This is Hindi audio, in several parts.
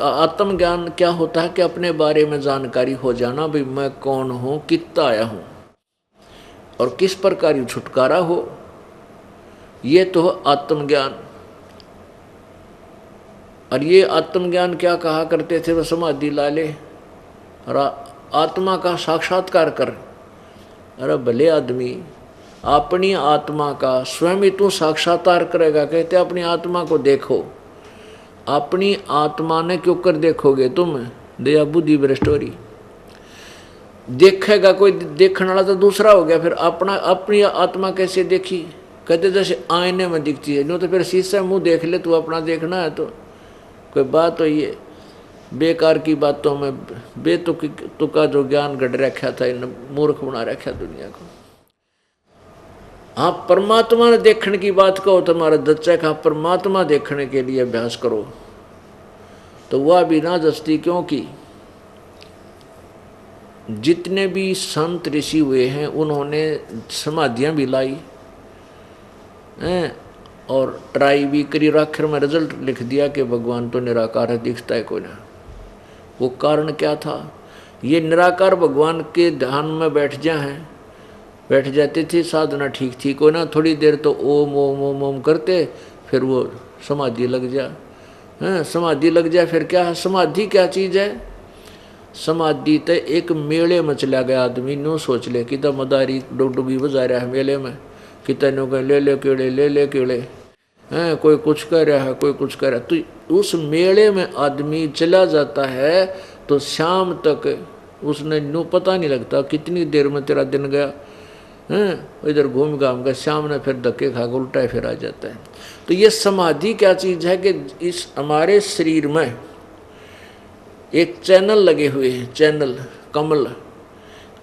आत्म ज्ञान क्या होता है कि अपने बारे में जानकारी हो जाना, भाई मैं कौन हूं, कितना आया हूं और किस प्रकार छुटकारा हो, ये तो आत्मज्ञान। और ये आत्मज्ञान क्या कहा करते थे, वह समाधि ला ले और आत्मा का साक्षात्कार कर। अरे भले आदमी अपनी आत्मा का स्वयं ही तू साक्षात्कार करेगा, कहते अपनी आत्मा को देखो। अपनी आत्मा ने क्यों कर देखोगे तुम, दया बुद्धि भ्रष्टोरी। देखेगा कोई, देखने वाला तो दूसरा हो गया, फिर अपनी आत्मा कैसे देखी, कहते जैसे आईने में दिखती है, नो तो फिर शीशे मुंह देख ले, तू अपना देखना है तो कोई बात हो। ये बेकार की बातों में बेतुका जो ज्ञान गढ़ रखा था, इन मूर्ख बना रखा दुनिया को। हाँ, परमात्मा ने देखने की बात कहो, तुम्हारा दच्चा का परमात्मा देखने के लिए अभ्यास करो, तो वह बिना दस्ती क्योंकि जितने भी संत ऋषि हुए हैं उन्होंने समाधियां भी लाई हैं और ट्राई भी करी, आखिर में रिजल्ट लिख दिया कि भगवान तो निराकार है, दिखता है कोई ना। वो कारण क्या था, ये निराकार भगवान के ध्यान में बैठ जाते थे, साधना ठीक थी कोई ना, थोड़ी देर तो ओम ओम ओम ओम करते, फिर वो समाधि लग जा। समाधि लग जाए फिर क्या है, समाधि क्या चीज़ है, समाधि तो एक मेले में चला गया आदमी, नो सोच ले कि तो मदारी डुगडुगी बजा रहा है मेले में, कि तेनों कहीं ले ले केड़े हैं, कोई कुछ कर रहा है, कोई कुछ कर रहा है, तो उस मेले में आदमी चला जाता है तो शाम तक उसने नो पता नहीं लगता कितनी देर में तेरा दिन गया हैं, इधर घूम घाम कर शाम ने फिर धक्के खा कर उल्टा फिर आ जाता है। तो ये समाधि क्या चीज़ है कि इस हमारे शरीर में एक चैनल लगे हुए हैं, चैनल कमल,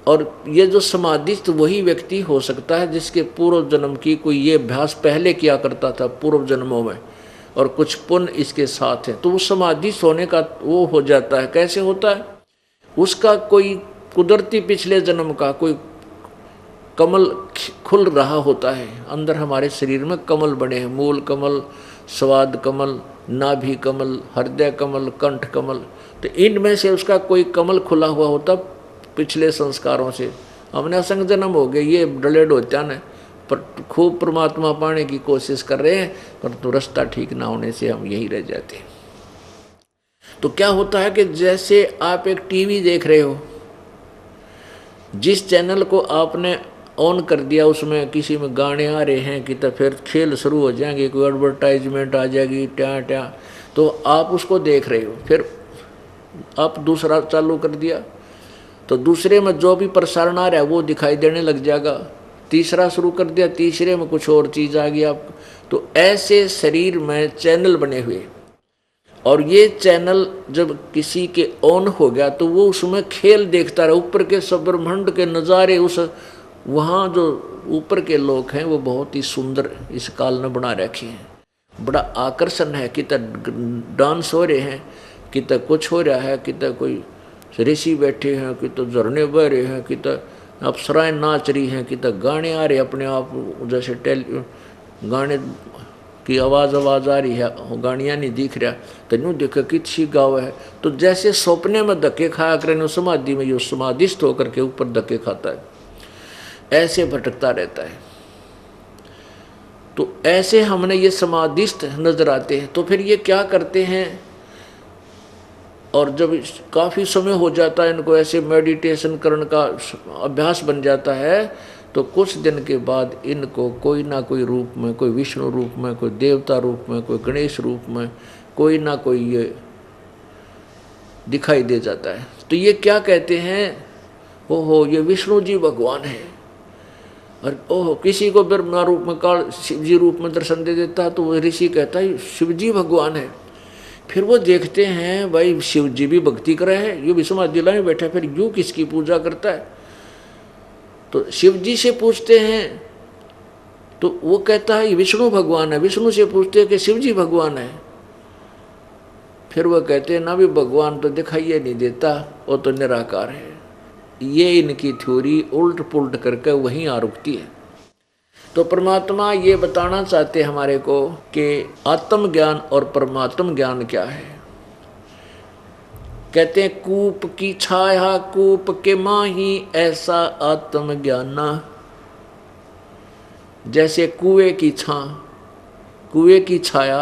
और ये जो समाधिस्थ वही व्यक्ति हो सकता है जिसके पूर्व जन्म की कोई ये अभ्यास पहले किया करता था पूर्व जन्मों में, और कुछ पुण्य इसके साथ है, तो वो समाधिस्थ होने का वो हो जाता है। कैसे होता है, उसका कोई कुदरती पिछले जन्म का कोई कमल खुल रहा होता है। अंदर हमारे शरीर में कमल बने हैं, मूल कमल, स्वाद कमल, नाभि कमल, हृदय कमल, कंठ कमल, तो इनमें से उसका कोई कमल खुला हुआ होता पिछले संस्कारों से। हमने असंग जन्म हो गए, ये डलेड होता न, पर खूब परमात्मा पाने की कोशिश कर रहे हैं, पर तो रास्ता ठीक ना होने से हम यही रह जाते हैं। तो क्या होता है कि जैसे आप एक टीवी देख रहे हो, जिस चैनल को आपने ऑन कर दिया उसमें किसी में गाने आ रहे हैं कि तो फिर खेल शुरू हो जाएंगे, कोई एडवर्टाइजमेंट आ जाएगी ट्या, तो आप उसको देख रहे हो, फिर आप दूसरा चालू कर दिया तो दूसरे में जो भी प्रसारण आ रहा है वो दिखाई देने लग जाएगा, तीसरा शुरू कर दिया, तीसरे में कुछ और चीज़ आ गई आपको। तो ऐसे शरीर में चैनल बने हुए, और ये चैनल जब किसी के ऑन हो गया तो वो उसमें खेल देखता रहा, ऊपर के सब ब्रह्मांड के नज़ारे, उस वहाँ जो ऊपर के लोग हैं वो बहुत ही सुंदर इस काल ने बना रखे हैं, बड़ा आकर्षण है, कि डांस हो रहे हैं, कि कुछ हो रहा है, कि कोई ऋषि बैठे हैं, कि तो झरने बह रहे हैं, कि अप्सराएं नाच रही हैं, कि गाने आ रहे अपने आप, जैसे गाने की आवाज़ आ रही है, गानियाँ नहीं दिख रहा, तो यूँ देखा किसी गाँव है, तो जैसे सपने में धक्के खाया करें समाधि में, यो समाधिस्थ होकर के ऊपर धक्के खाता है, ऐसे भटकता रहता है। तो ऐसे हमने ये समाधिस्थ नजर आते हैं। तो फिर ये क्या करते हैं, और जब काफ़ी समय हो जाता है इनको ऐसे मेडिटेशन करने का अभ्यास बन जाता है, तो कुछ दिन के बाद इनको कोई ना कोई रूप में, कोई विष्णु रूप में, कोई देवता रूप में, कोई गणेश रूप में, कोई ना कोई ये दिखाई दे जाता है। तो ये क्या कहते हैं, ओहो ये विष्णु जी भगवान है, और ओहो किसी को ब्रह्मा रूप में, काल शिव जी रूप में दर्शन दे देता है, तो वो ऋषि कहता है शिव जी भगवान है। फिर वो देखते हैं भाई शिव जी भी भक्ति कर रहे हैं, यूँ भी समाधि में बैठा, फिर यूँ किसकी पूजा करता है, तो शिव जी से पूछते हैं तो वो कहता है विष्णु भगवान है, विष्णु से पूछते हैं कि शिव जी भगवान है, फिर वो कहते हैं ना भी भगवान तो दिखाई नहीं देता, वो तो निराकार है। ये इनकी थ्योरी उल्ट पुल्ट करके वहीं आ रुकती है। तो परमात्मा ये बताना चाहते हमारे को कि आत्म ज्ञान और परमात्म ज्ञान क्या है। कहते हैं कूप की छाया कूप के माही ऐसा आत्मज्ञाना। जैसे कुएं की छां, कुएं की छाया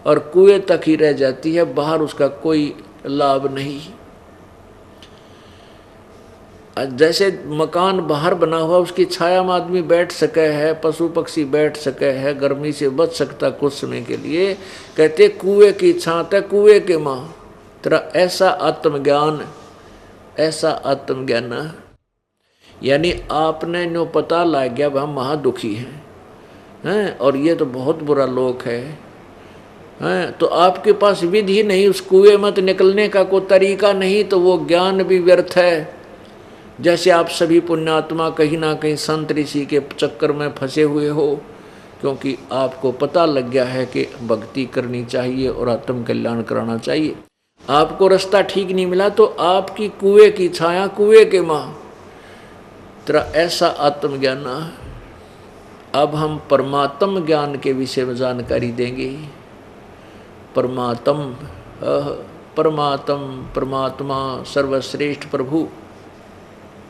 और कुएं तक ही रह जाती है, बाहर उसका कोई लाभ नहीं। जैसे मकान बाहर बना हुआ, उसकी छाया में आदमी बैठ सके है, पशु पक्षी बैठ सके है, गर्मी से बच सकता कुछ समय के लिए। कहते कुएं की छां ते कुएं के मां, तेरा ऐसा आत्मज्ञान, ऐसा आत्मज्ञान। यानी आपने नो पता लग गया हम महादुखी हैं और ये तो बहुत बुरा लोक है, तो आपके पास विधि नहीं, उस कुएं मत निकलने का कोई तरीका नहीं, तो वो ज्ञान भी व्यर्थ है। जैसे आप सभी पुण्यात्मा कहीं ना कहीं संत ऋषि के चक्कर में फंसे हुए हो, क्योंकि आपको पता लग गया है कि भक्ति करनी चाहिए और आत्म कल्याण कराना चाहिए। आपको रास्ता ठीक नहीं मिला तो आपकी कुएं की छाया कुएं के मां, तेरा ऐसा आत्मज्ञान। अब हम परमात्म ज्ञान के विषय में जानकारी देंगे। परमात्म, परमात्मा सर्वश्रेष्ठ प्रभु।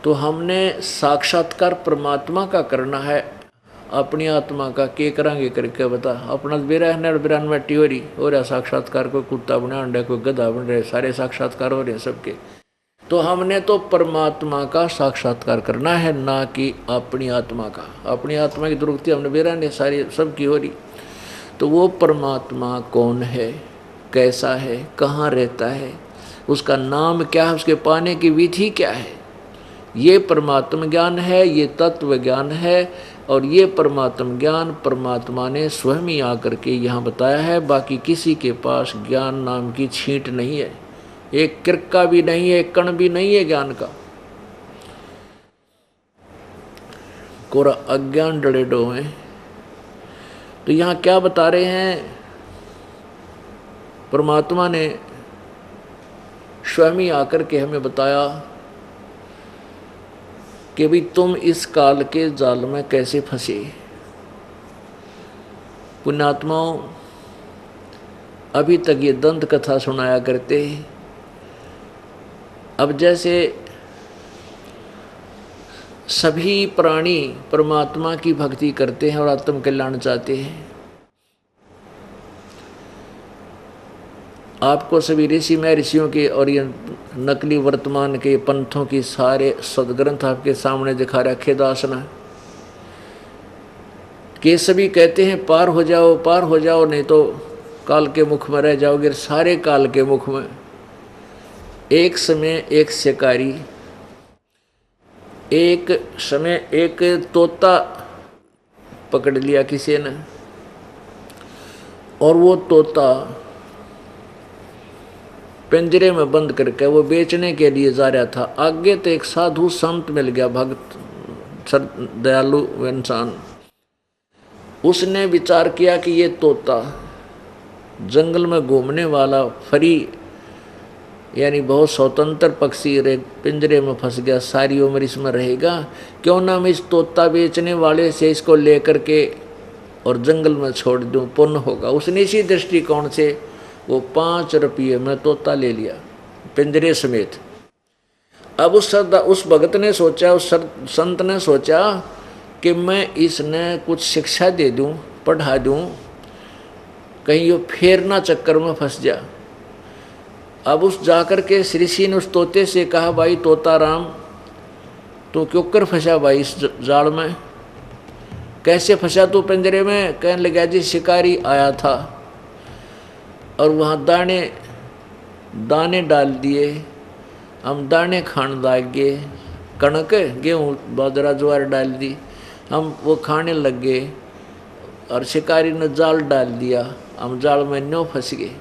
तो हमने साक्षात्कार परमात्मा का करना है, अपनी आत्मा का के करांगे करके बता। अपना बिरान में टियोरी हो रहा साक्षात्कार, कोई कुत्ता बना अंडा, कोई गधा बन रहे, सारे साक्षात्कार हो रहे हैं सबके। तो हमने तो परमात्मा का साक्षात्कार करना है, ना कि अपनी आत्मा का। अपनी आत्मा की दुर्गति हमने बिरान सारी सबकी हो रही। तो वो परमात्मा कौन है, कैसा है, कहाँ रहता है, उसका नाम क्या है, उसके पाने की विधि क्या है, ये परमात्म ज्ञान है, ये तत्व ज्ञान है। और ये परमात्म ज्ञान परमात्मा ने स्वयं ही आकर के यहाँ बताया है। बाकी किसी के पास ज्ञान नाम की छींट नहीं है, एक किरका भी नहीं है, एक कण भी नहीं है ज्ञान का। कोरा अज्ञान डरे डो है। तो यहाँ क्या बता रहे हैं, परमात्मा ने स्वयं ही आकर के हमें बताया कि भाई तुम इस काल के जाल में कैसे फंसे। पुण्यात्माओं, अभी तक ये दंत कथा सुनाया करते, अब जैसे सभी प्राणी परमात्मा की भक्ति करते हैं और आत्म कल्याण चाहते हैं। आपको सभी ऋषि महर्षियों के और ये नकली वर्तमान के पंथों की सारे सदग्रंथ आपके सामने दिखा रखे दास ने, कि सभी कहते हैं पार हो जाओ, पार हो जाओ, नहीं तो काल के मुख में रह जाओगे। सारे काल के मुख में एक समय एक शिकारी, एक समय एक तोता पकड़ लिया किसी ने, और वो तोता पिंजरे में बंद करके वो बेचने के लिए जा रहा था। आगे तो एक साधु संत मिल गया, भक्त दयालु इंसान। उसने विचार किया कि ये तोता जंगल में घूमने वाला फ्री यानी बहुत स्वतंत्र पक्षी पिंजरे में फंस गया, सारी उम्र इसमें रहेगा, क्यों ना मैं इस तोता बेचने वाले से इसको लेकर के और जंगल में छोड़ दूं, पुण्य होगा। उसने इसी दृष्टिकोण से वो 5 रुपये में तोता ले लिया पिंजरे समेत। अब उस भगत ने सोचा, उस संत ने सोचा कि मैं इसने कुछ शिक्षा दे दूं, पढ़ा दूं, कहीं वो फेर ना चक्कर में फंस जा। अब उस जाकर के श्री ऋषि ने उस तोते से कहा, भाई तोता राम, तो क्यों कर फंसा भाई इस जाल में, कैसे फंसा तू पिंजरे में? कहने लगा जी शिकारी आया था और वहाँ दाने डाल दिए, हम दाने खाने लग गए, कणक गेहूँ बाजरा ज्वार डाल दी, हम वो खाने लग गए और शिकारी ने जाल डाल दिया, हम जाल में न्यों फंस गए।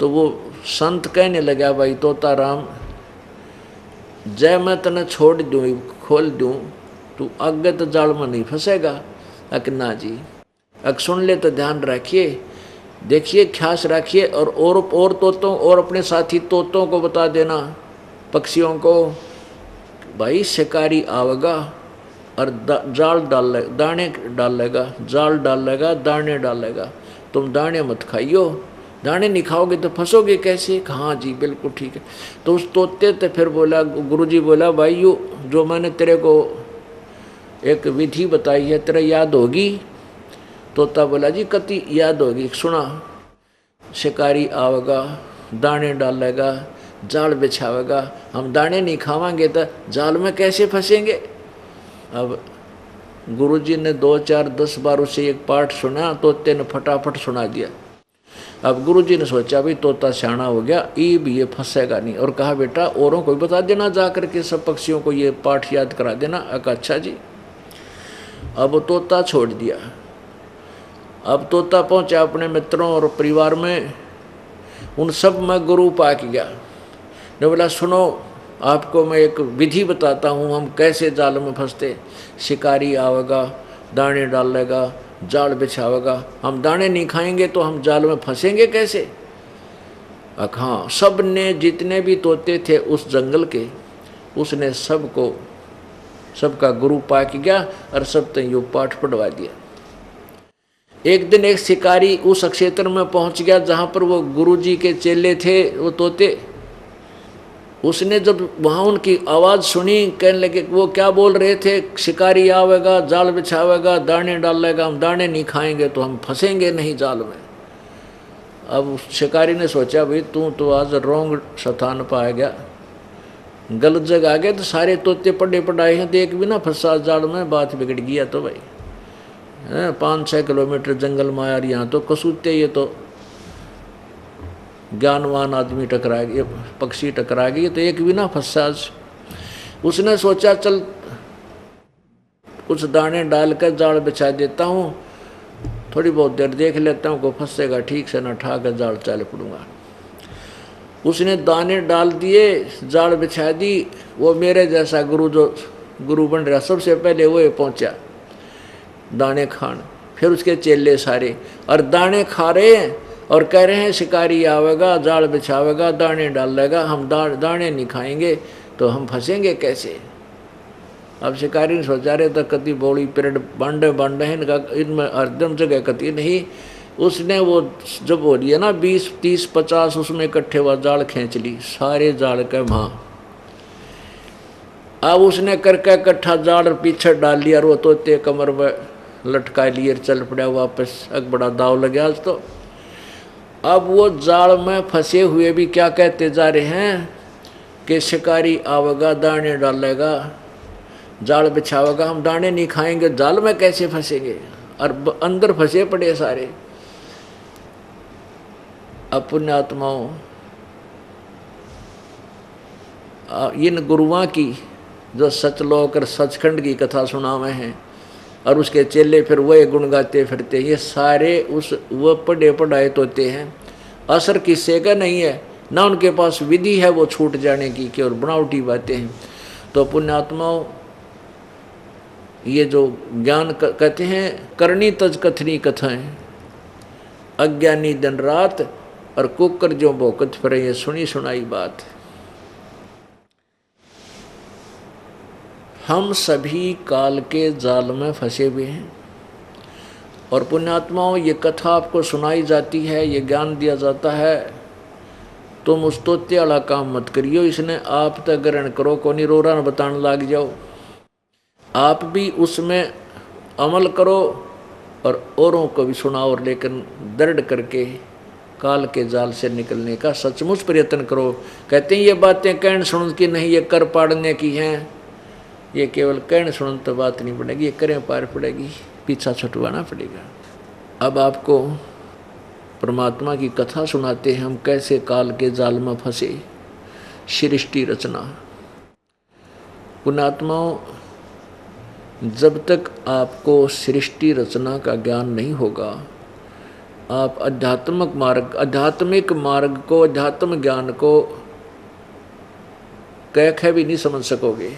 तो वो संत कहने लगा, भाई तोता राम, जय मैं तने छोड़ दूँ, खोल दूँ, तू आगे तो जाल में नहीं फंसेगा। अक ना जी, अक सुन ले तो ध्यान रखिए, देखिए, ख्यास रखिए, और तोतों और अपने साथी तोतों को बता देना, पक्षियों को, भाई शिकारी आवेगा और जाल दाने डालेगा, जाल डालेगा, दाने डालेगा, तुम दाने मत खाइयो, दाने नहीं खाओगे तो फंसोगे कैसे? हाँ जी बिल्कुल ठीक है। तो उस तोते तो फिर बोला, गुरुजी बोला, भाई यो जो मैंने तेरे को एक विधि बताई है तेरा याद होगी? तोता बोला, जी कति याद होगी, सुना। शिकारी आवेगा, दाने डालेगा, जाल बिछावेगा, हम दाने नहीं खावांगे तो जाल में कैसे फंसेंगे? अब गुरुजी ने 2 4 10 बार उसे एक पाठ सुना, तोते ने फटाफट सुना दिया। अब गुरुजी ने सोचा भी तोता सियाना हो गया, ये फंसेगा नहीं, और कहा बेटा औरों को भी बता देना, जा करके सब पक्षियों को ये पाठ याद करा देना। अच्छा जी। अब तोता छोड़ दिया। अब तोता पहुंचा अपने मित्रों और परिवार में, उन सब में गुरु पाक गया ने बोला, सुनो आपको मैं एक विधि बताता हूँ, हम कैसे जाल में फंसते। शिकारी आवेगा, दाने डालेगा, जाल बिछावेगा, हम दाने नहीं खाएंगे तो हम जाल में फंसेंगे कैसे? हाँ, सब ने जितने भी तोते थे उस जंगल के, उसने सबका गुरु पाक गया और सब तय पाठ पढ़वा दिया। एक दिन एक शिकारी उस क्षेत्र में पहुंच गया जहां पर वो गुरुजी के चेले थे, वो तोते। उसने जब वहां उनकी आवाज़ सुनी, कहने लगे, वो क्या बोल रहे थे, शिकारी आवेगा, जाल बिछावेगा, दाने डालेगा, हम दाने नहीं खाएंगे तो हम फंसेंगे नहीं जाल में। अब शिकारी ने सोचा, भाई तू तो आज रोंग स्थान पर आ गया, गलत जगह आ गया, तो सारे तोते पढ़े पढ़ाए हैं, तो एक भी ना फंसा जाल में, बात बिगड़ गया। तो भाई 5-6 किलोमीटर जंगल में यार, यहाँ तो कसूते, ये तो ज्ञानवान आदमी टकरा गए, पक्षी टकरा गए, तो एक भी ना फंसा। उसने सोचा चल कुछ दाने डालकर जाल बिछा देता हूँ, थोड़ी बहुत देर देख लेता हूँ, को फंसेगा ठीक से, न ठा कर जाल चल पड़ूंगा। उसने दाने डाल दिए, जाल बिछा दी। वो मेरे जैसा गुरु बन रहा, सबसे पहले वो पहुंचा दाने खान, फिर उसके चेले सारे, और दाने खा रहे हैं और कह रहे हैं शिकारी आवेगा, जाल बिछावेगा, दाने डालेगा, हम दाने नहीं खाएंगे तो हम फंसेंगे कैसे? अब शिकारी ने सोचा, रहे तो कति बोली पीरियड बांडे हैं, इनमें हरदम जगह कति नहीं। उसने वो जब हो रही है ना 20 30 50 उसमें इकट्ठे हुआ जाल खींच ली, सारे जाल के वहाँ। अब उसने करके इकट्ठा जाल पीछे डाल लिया, और वो तोते कमर में लटका लिए चल पड़ा वापस। अब बड़ा दाव लगे आज तो। अब वो जाल में फंसे हुए भी क्या कहते जा रहे हैं कि शिकारी आवेगा, दाने डालेगा, जाल बिछावेगा, हम दाने नहीं खाएंगे, जाल में कैसे फंसेंगे? और अंदर फंसे पड़े सारे। अब पुण्यात्माओं, इन गुरुओं की जो सचलोक और सचखंड की कथा सुनावे हैं, और उसके चेले फिर वही गुण गाते फिरते, ये सारे वो पढ़े पढ़ाए तोते हैं। असर किस्से का नहीं है, ना उनके पास विधि है वो छूट जाने की, केवल बनावटी बातें हैं। तो पुण्यात्माओं, ये जो ज्ञान कहते हैं, करनी तज कथनी कथाएं, अज्ञानी दिन रात और कुकर जो भोकत फिरे, ये सुनी सुनाई बात। हम सभी काल के जाल में फंसे हुए हैं, और पुण्यात्माओं ये कथा आपको सुनाई जाती है, ये ज्ञान दिया जाता है, तुम उस तोते वाला काम मत करियो, इसने आप तक ग्रहण करो, को नहीं रोरा न बताने लग जाओ। आप भी उसमें अमल करो और औरों को भी सुनाओ, लेकिन दृढ़ करके काल के जाल से निकलने का सचमुच प्रयत्न करो। कहते हैं ये बातें कहने सुन की नहीं, ये कर पाड़ने की हैं। ये केवल कहने सुन तो बात नहीं पड़ेगी, ये करें पार पड़ेगी, पीछा छुटवाना पड़ेगा। अब आपको परमात्मा की कथा सुनाते हैं, हम कैसे काल के जाल में फंसे। सृष्टि रचना। पुण्यात्माओं, जब तक आपको सृष्टि रचना का ज्ञान नहीं होगा, आप आध्यात्मिक मार्ग को, अध्यात्म ज्ञान को कह भी नहीं समझ सकोगे।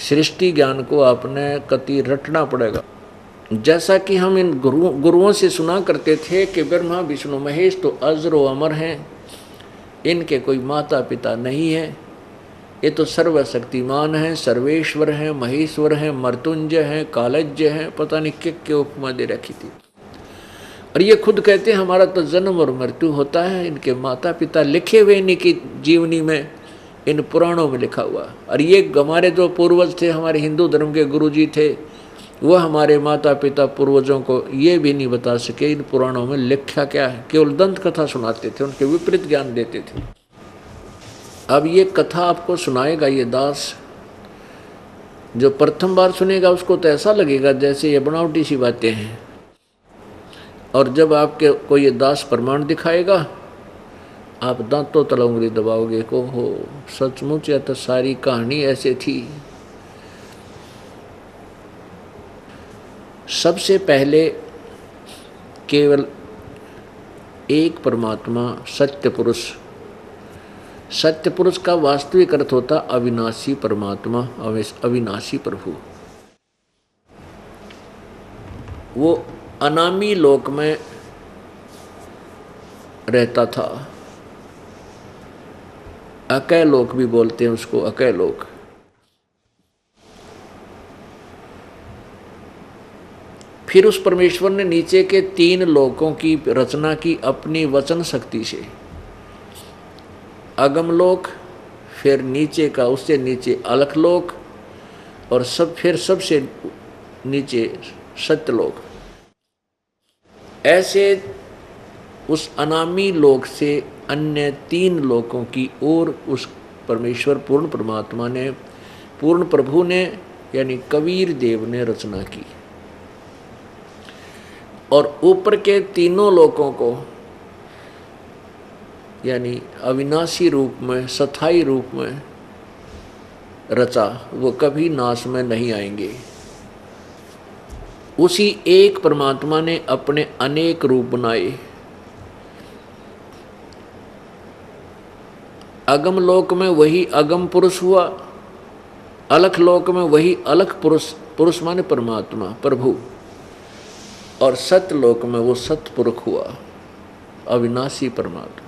सृष्टि ज्ञान को आपने कति रटना पड़ेगा। जैसा कि हम इन गुरुओं से सुना करते थे कि ब्रह्मा विष्णु महेश तो अजर व अमर हैं, इनके कोई माता पिता नहीं है, ये तो सर्वशक्तिमान हैं, सर्वेश्वर हैं, महेश्वर हैं, मर्तुंजय हैं, कालज्य हैं, पता नहीं क्या उपमा दे रखी थी। और ये खुद कहते हैं हमारा तो जन्म और मृत्यु होता है, इनके माता पिता लिखे हुए इनकी जीवनी में, इन पुराणों में लिखा हुआ। और ये हमारे जो पूर्वज थे, हमारे हिंदू धर्म के गुरुजी थे, वह हमारे माता पिता पूर्वजों को ये भी नहीं बता सके इन पुराणों में लिखा क्या है, केवल दंत कथा सुनाते थे, उनके विपरीत ज्ञान देते थे। अब ये कथा आपको सुनाएगा ये दास, जो प्रथम बार सुनेगा उसको तो ऐसा लगेगा जैसे ये बनावटी सी बातें हैं, और जब आपके को ये दास प्रमाण दिखाएगा आप दांतों तले उंगली दबाओगे को हो सचमुच या तो सारी कहानी ऐसे थी। सबसे पहले केवल एक परमात्मा सत्य पुरुष, सत्य पुरुष का वास्तविक अर्थ होता अविनाशी परमात्मा, अविनाशी प्रभु। वो अनामी लोक में रहता था, अकय लोक भी बोलते हैं उसको, अकय लोक। फिर उस परमेश्वर ने नीचे के 3 लोकों की रचना की अपनी वचन शक्ति से। अगम लोक, फिर नीचे का उससे नीचे अलख लोक, और फिर सबसे नीचे सत्यलोक। ऐसे उस अनामी लोक से अन्य 3 लोकों की ओर उस परमेश्वर पूर्ण परमात्मा ने, पूर्ण प्रभु ने यानी कबीर देव ने रचना की। और ऊपर के 3 लोकों को यानी अविनाशी रूप में, स्थायी रूप में रचा, वो कभी नाश में नहीं आएंगे। उसी एक परमात्मा ने अपने अनेक रूप बनाए। अगम लोक में वही अगम पुरुष हुआ, अलख लोक में वही अलख पुरुष, पुरुष माने परमात्मा प्रभु, और सत्य लोक में वो सतपुरुष हुआ अविनाशी परमात्मा।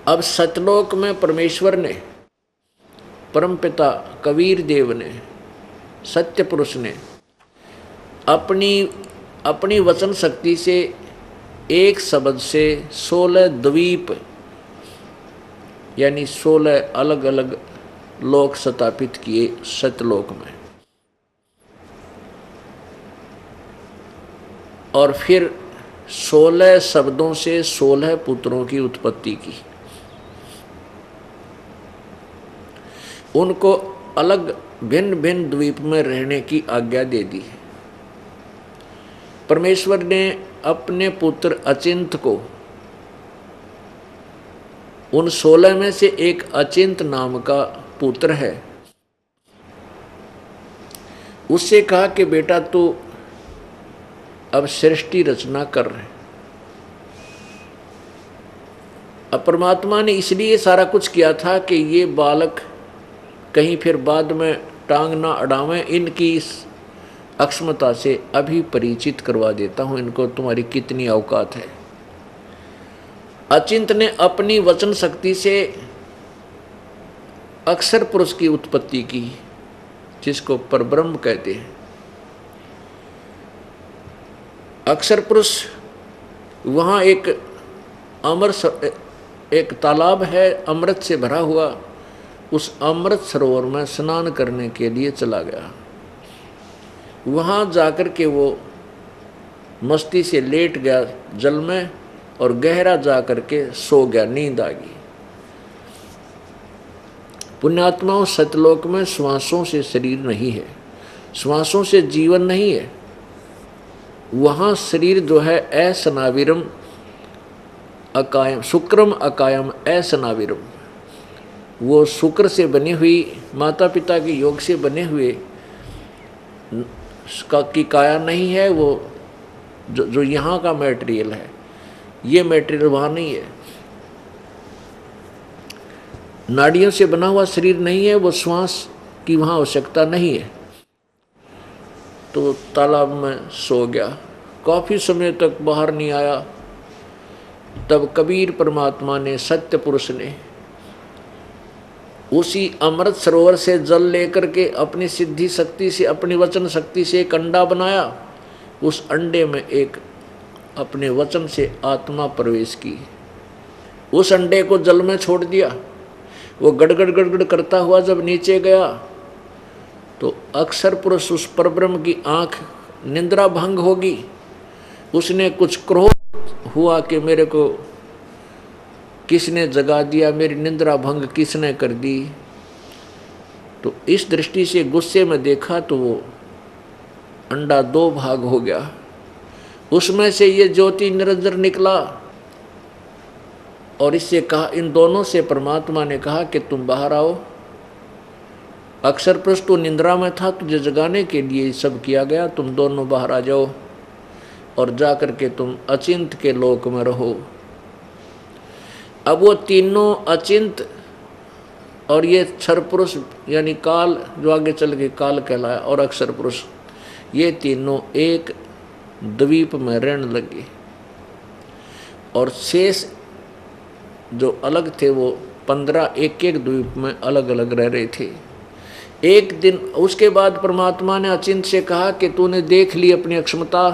अब सतलोक में परमेश्वर ने, परमपिता कबीर देव ने, सत्य पुरुष ने अपनी वचन शक्ति से एक शब्द से 16 द्वीप यानी 16 अलग अलग लोक स्थापित किए सतलोक में। और फिर 16 शब्दों से 16 पुत्रों की उत्पत्ति की। उनको अलग भिन्न भिन्न द्वीप में रहने की आज्ञा दे दी। परमेश्वर ने अपने पुत्र अचिंत को, उन 16 में से एक अचिंत नाम का पुत्र है, उससे कहा कि बेटा तू अब सृष्टि रचना कर रहे। अब परमात्मा ने इसलिए सारा कुछ किया था कि ये बालक कहीं फिर बाद में टांग ना अड़ावें, इनकी इस अक्षमता से अभी परिचित करवा देता हूं इनको, तुम्हारी कितनी औकात है। अचिंत ने अपनी वचन शक्ति से अक्षर पुरुष की उत्पत्ति की, जिसको परब्रह्म कहते हैं। अक्षर पुरुष, वहाँ एक तालाब है अमृत से भरा हुआ, उस अमृत सरोवर में स्नान करने के लिए चला गया। वहाँ जाकर के वो मस्ती से लेट गया जल में, और गहरा जाकर के सो गया, नींद आ गई। पुण्यात्माओं, सतलोक में श्वासों से शरीर नहीं है, श्वासों से जीवन नहीं है। वहाँ शरीर जो है असनाविरम अकायम, शुक्रम अकायम असनाविरम, वो शुक्र से बनी हुई, माता पिता के योग से बने हुए की काया नहीं है। वो जो यहाँ का मटेरियल है, ये मटेरियल वहाँ नहीं है। नाड़ियों से बना हुआ शरीर नहीं है, वो श्वास की वहाँ आवश्यकता नहीं है। तो तालाब में सो गया, काफ़ी समय तक बाहर नहीं आया। तब कबीर परमात्मा ने, सत्य पुरुष ने उसी अमृत सरोवर से जल लेकर के अपनी सिद्धि शक्ति से, अपनी वचन शक्ति से एक अंडा बनाया। उस अंडे में एक अपने वचन से आत्मा प्रवेश की। उस अंडे को जल में छोड़ दिया। वो गड़गड़ गड़गड़ करता हुआ जब नीचे गया तो अक्षर पुरुष उस परब्रह्म की आंख निंद्रा भंग होगी। उसने कुछ क्रोध हुआ कि मेरे को किसने जगा दिया, मेरी निंद्रा भंग किसने कर दी। तो इस दृष्टि से गुस्से में देखा तो वो अंडा दो भाग हो गया। उसमें से ये ज्योति निरंजन निकला और इससे कहा, इन दोनों से परमात्मा ने कहा कि तुम बाहर आओ। अक्षर पुरुष तो निंद्रा में था, तुझे जगाने के लिए सब किया गया, तुम दोनों बाहर आ जाओ और जाकर के तुम अचिंत के लोक में रहो। अब वो तीनों अचिंत और ये क्षर पुरुष यानी काल जो आगे चल के काल कहलाया और अक्षर पुरुष, ये तीनों एक द्वीप में रहने लगे और शेष जो अलग थे वो 15 एक एक द्वीप में अलग अलग रह रहे थे। एक दिन उसके बाद परमात्मा ने अचिंत से कहा कि तूने देख ली अपनी अक्षमता,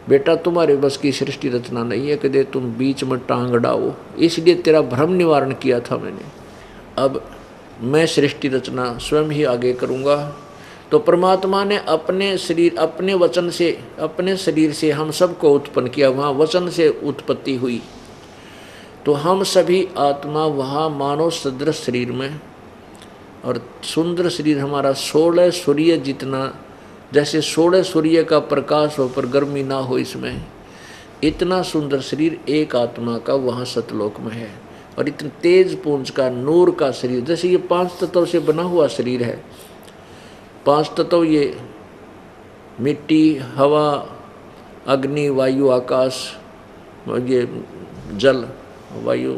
बेटा तुम्हारे बस की सृष्टि रचना नहीं है कि दे तुम बीच में टांग अड़ाओ, इसलिए तेरा भ्रम निवारण किया था मैंने। अब मैं सृष्टि रचना स्वयं ही आगे करूँगा। तो परमात्मा ने अपने शरीर, अपने वचन से, अपने शरीर से हम सबको उत्पन्न किया। वहाँ वचन से उत्पत्ति हुई तो हम सभी आत्मा वहाँ मानव सदृश शरीर में, और सुंदर शरीर हमारा 16 सूर्य जितना, जैसे 16 सूर्य का प्रकाश हो पर गर्मी ना हो इसमें, इतना सुंदर शरीर एक आत्मा का वहाँ सतलोक में है। और इतने तेज पुंज का नूर का शरीर, जैसे ये 5 तत्वों से बना हुआ शरीर है। 5 तत्व ये मिट्टी, हवा, अग्नि, वायु, आकाश, ये जल, वायु,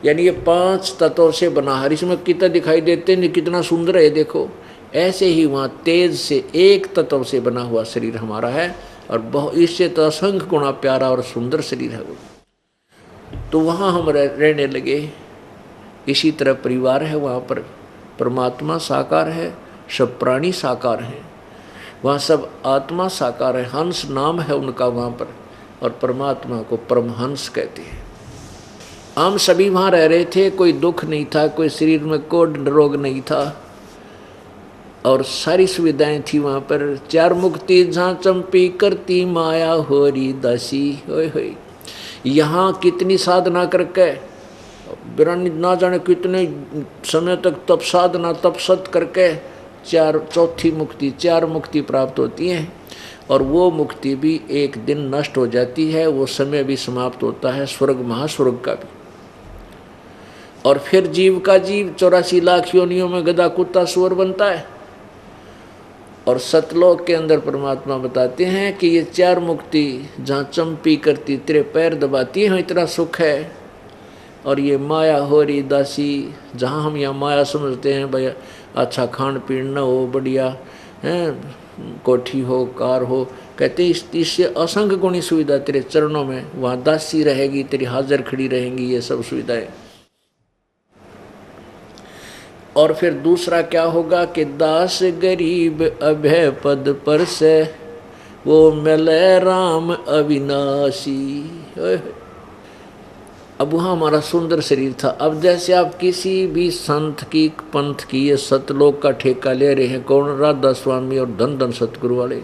यानी ये 5 तत्वों से बना है। इसमें कितना दिखाई देते हैं, कितना सुंदर है देखो। ऐसे ही वहाँ तेज से एक तत्व से बना हुआ शरीर हमारा है और बहुत इससे तो असंख्य गुणा प्यारा और सुंदर शरीर है वो। तो वहाँ हम रहने लगे। इसी तरह परिवार है, वहाँ पर परमात्मा साकार है, सब प्राणी साकार हैं, वहाँ सब आत्मा साकार है। हंस नाम है उनका वहाँ पर, और परमात्मा को परमहंस कहते हैं। हम सभी वहाँ रह रहे थे, कोई दुख नहीं था, कोई शरीर में कोई रोग नहीं था और सारी सुविधाएं थी वहाँ पर। 4 मुक्ति जहाँ चंपी करती माया होरी दासी। होय होय, यहाँ कितनी साधना करके बिरानी ना जाने कितने समय तक तप साधना तपसत करके चौथी मुक्ति, 4 मुक्ति प्राप्त होती हैं। और वो मुक्ति भी एक दिन नष्ट हो जाती है, वो समय भी समाप्त होता है, स्वर्ग महास्वर्ग का भी। और फिर जीव का जीव 84 लाख योनियों में गधा कुत्ता सुअर बनता है। और सतलोक के अंदर परमात्मा बताते हैं कि ये 4 मुक्ति जहाँ चंपी करती, तेरे पैर दबाती है, इतना सुख है। और ये माया हो रही दासी, जहाँ हम यहाँ माया समझते हैं भाई अच्छा खान पीन न हो, बढ़िया हैं, कोठी हो, कार हो, कहते इससे असंख्य गुणी सुविधा तेरे चरणों में, वहाँ दासी रहेगी, तेरी हाजिर खड़ी रहेंगी, ये सब सुविधाएं। और फिर दूसरा क्या होगा कि दास गरीब अभय पद पर से वो मिले राम अविनाशी। अब वहाँ हमारा सुंदर शरीर था। अब जैसे आप किसी भी संत की, पंथ की, ये सतलोक का ठेका ले रहे हैं, कौन? राधा स्वामी और धन धन सतगुरु वाले,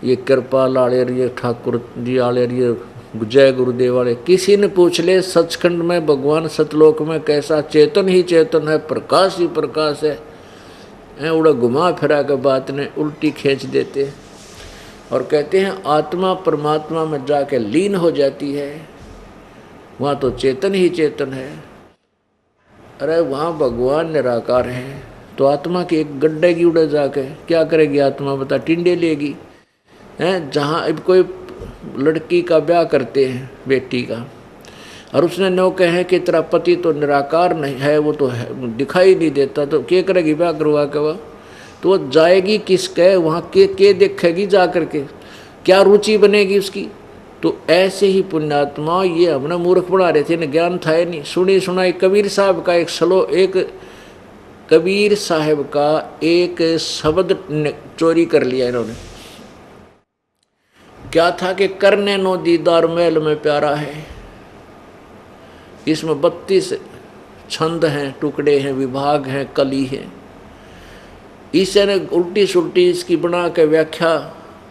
ये कृपाल वाले, ये ठाकुर जी वाले, ये जय गुरुदेव वाले। किसी ने पूछ ले सचखंड में भगवान सतलोक में कैसा? चेतन ही चेतन है, प्रकाश ही प्रकाश है। उड़ा घुमा फिरा के बात ने उल्टी खींच देते और कहते हैं आत्मा परमात्मा में जाके लीन हो जाती है, वहाँ तो चेतन ही चेतन है। अरे वहाँ भगवान निराकार है, तो आत्मा की एक गड्ढे की उड़े जाके क्या करेगी आत्मा? बता, टिंडे लेगी हैं। जहाँ अब कोई लड़की का ब्याह करते हैं, बेटी का, और उसने नो कहे कि तेरा पति तो निराकार नहीं है, वो तो है, दिखाई नहीं देता, तो क्या करेगी ब्याह करवा के? वह तो वो जाएगी किसके वहाँ, के देखेगी जा करके? क्या रुचि बनेगी उसकी? तो ऐसे ही पुण्यात्मा ये हमने मूर्ख बना रहे थे, न ज्ञान था नहीं। सुनी सुनाई कबीर साहब का कबीर साहब का एक शब्द चोरी कर लिया इन्होंने। क्या था कि करने नो दीदार महल में प्यारा है। इसमें 32 छंद हैं, टुकड़े हैं, विभाग हैं, कली है। ईश्वर ने उल्टी सुल्टी इसकी बना के व्याख्या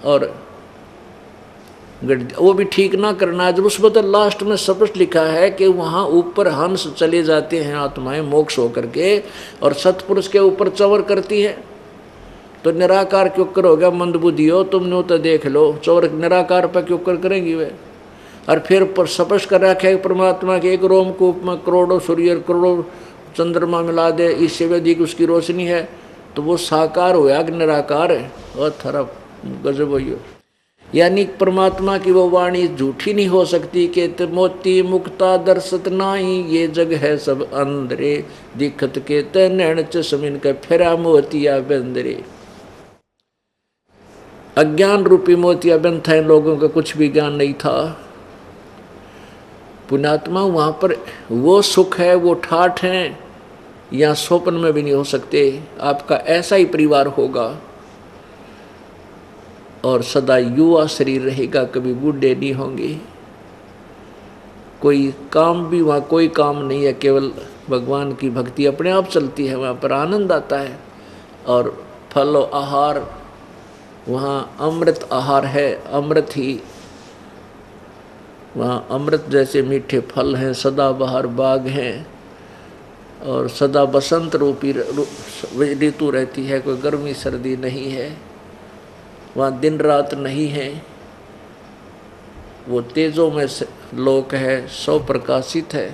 और वो भी ठीक ना करना। जब उस बदल लास्ट में स्पष्ट लिखा है कि वहाँ ऊपर हंस चले जाते हैं आत्माएं मोक्ष होकर के, और सतपुरुष के ऊपर चवर करती है। तो निराकार क्यों करोगे मंदबुद्धि हो तुमने, तो देख लो चवर निराकार पर क्यों करेंगी वे। और फिर स्पष्ट कर रखा है परमात्मा के एक रोमकूप में करोड़ों सूर्य करोड़ों चंद्रमा मिला दे, इससे भी अधिक उसकी रोशनी है, तो वो साकार होया कि निराकार है। और थरा गजब हो। यानी परमात्मा की वो वाणी झूठी नहीं हो सकती कि मोती मुक्ता दर्शत नाई, ये जग है सब अंधरे, दिखत के तैन चमिन के फेरा मोतिया बंदरे। अज्ञान रूपी मोतिया बंद था, इन लोगों का कुछ भी ज्ञान नहीं था। पुण्यात्मा वहाँ पर वो सुख है, वो ठाठ हैं, या स्वप्न में भी नहीं हो सकते। आपका ऐसा ही परिवार होगा और सदा युवा शरीर रहेगा, कभी बूढ़े नहीं होंगे। कोई काम भी वहाँ कोई काम नहीं है, केवल भगवान की भक्ति अपने आप चलती है, वहाँ पर आनंद आता है। और फल और आहार वहाँ अमृत आहार है, अमृत ही वहाँ अमृत जैसे मीठे फल हैं, सदाबहार बाग हैं, और सदा बसंत रूपी ऋतु रहती है, कोई गर्मी सर्दी नहीं है। वहाँ दिन रात नहीं है, वो तेजों में लोक है, सौ प्रकाशित है।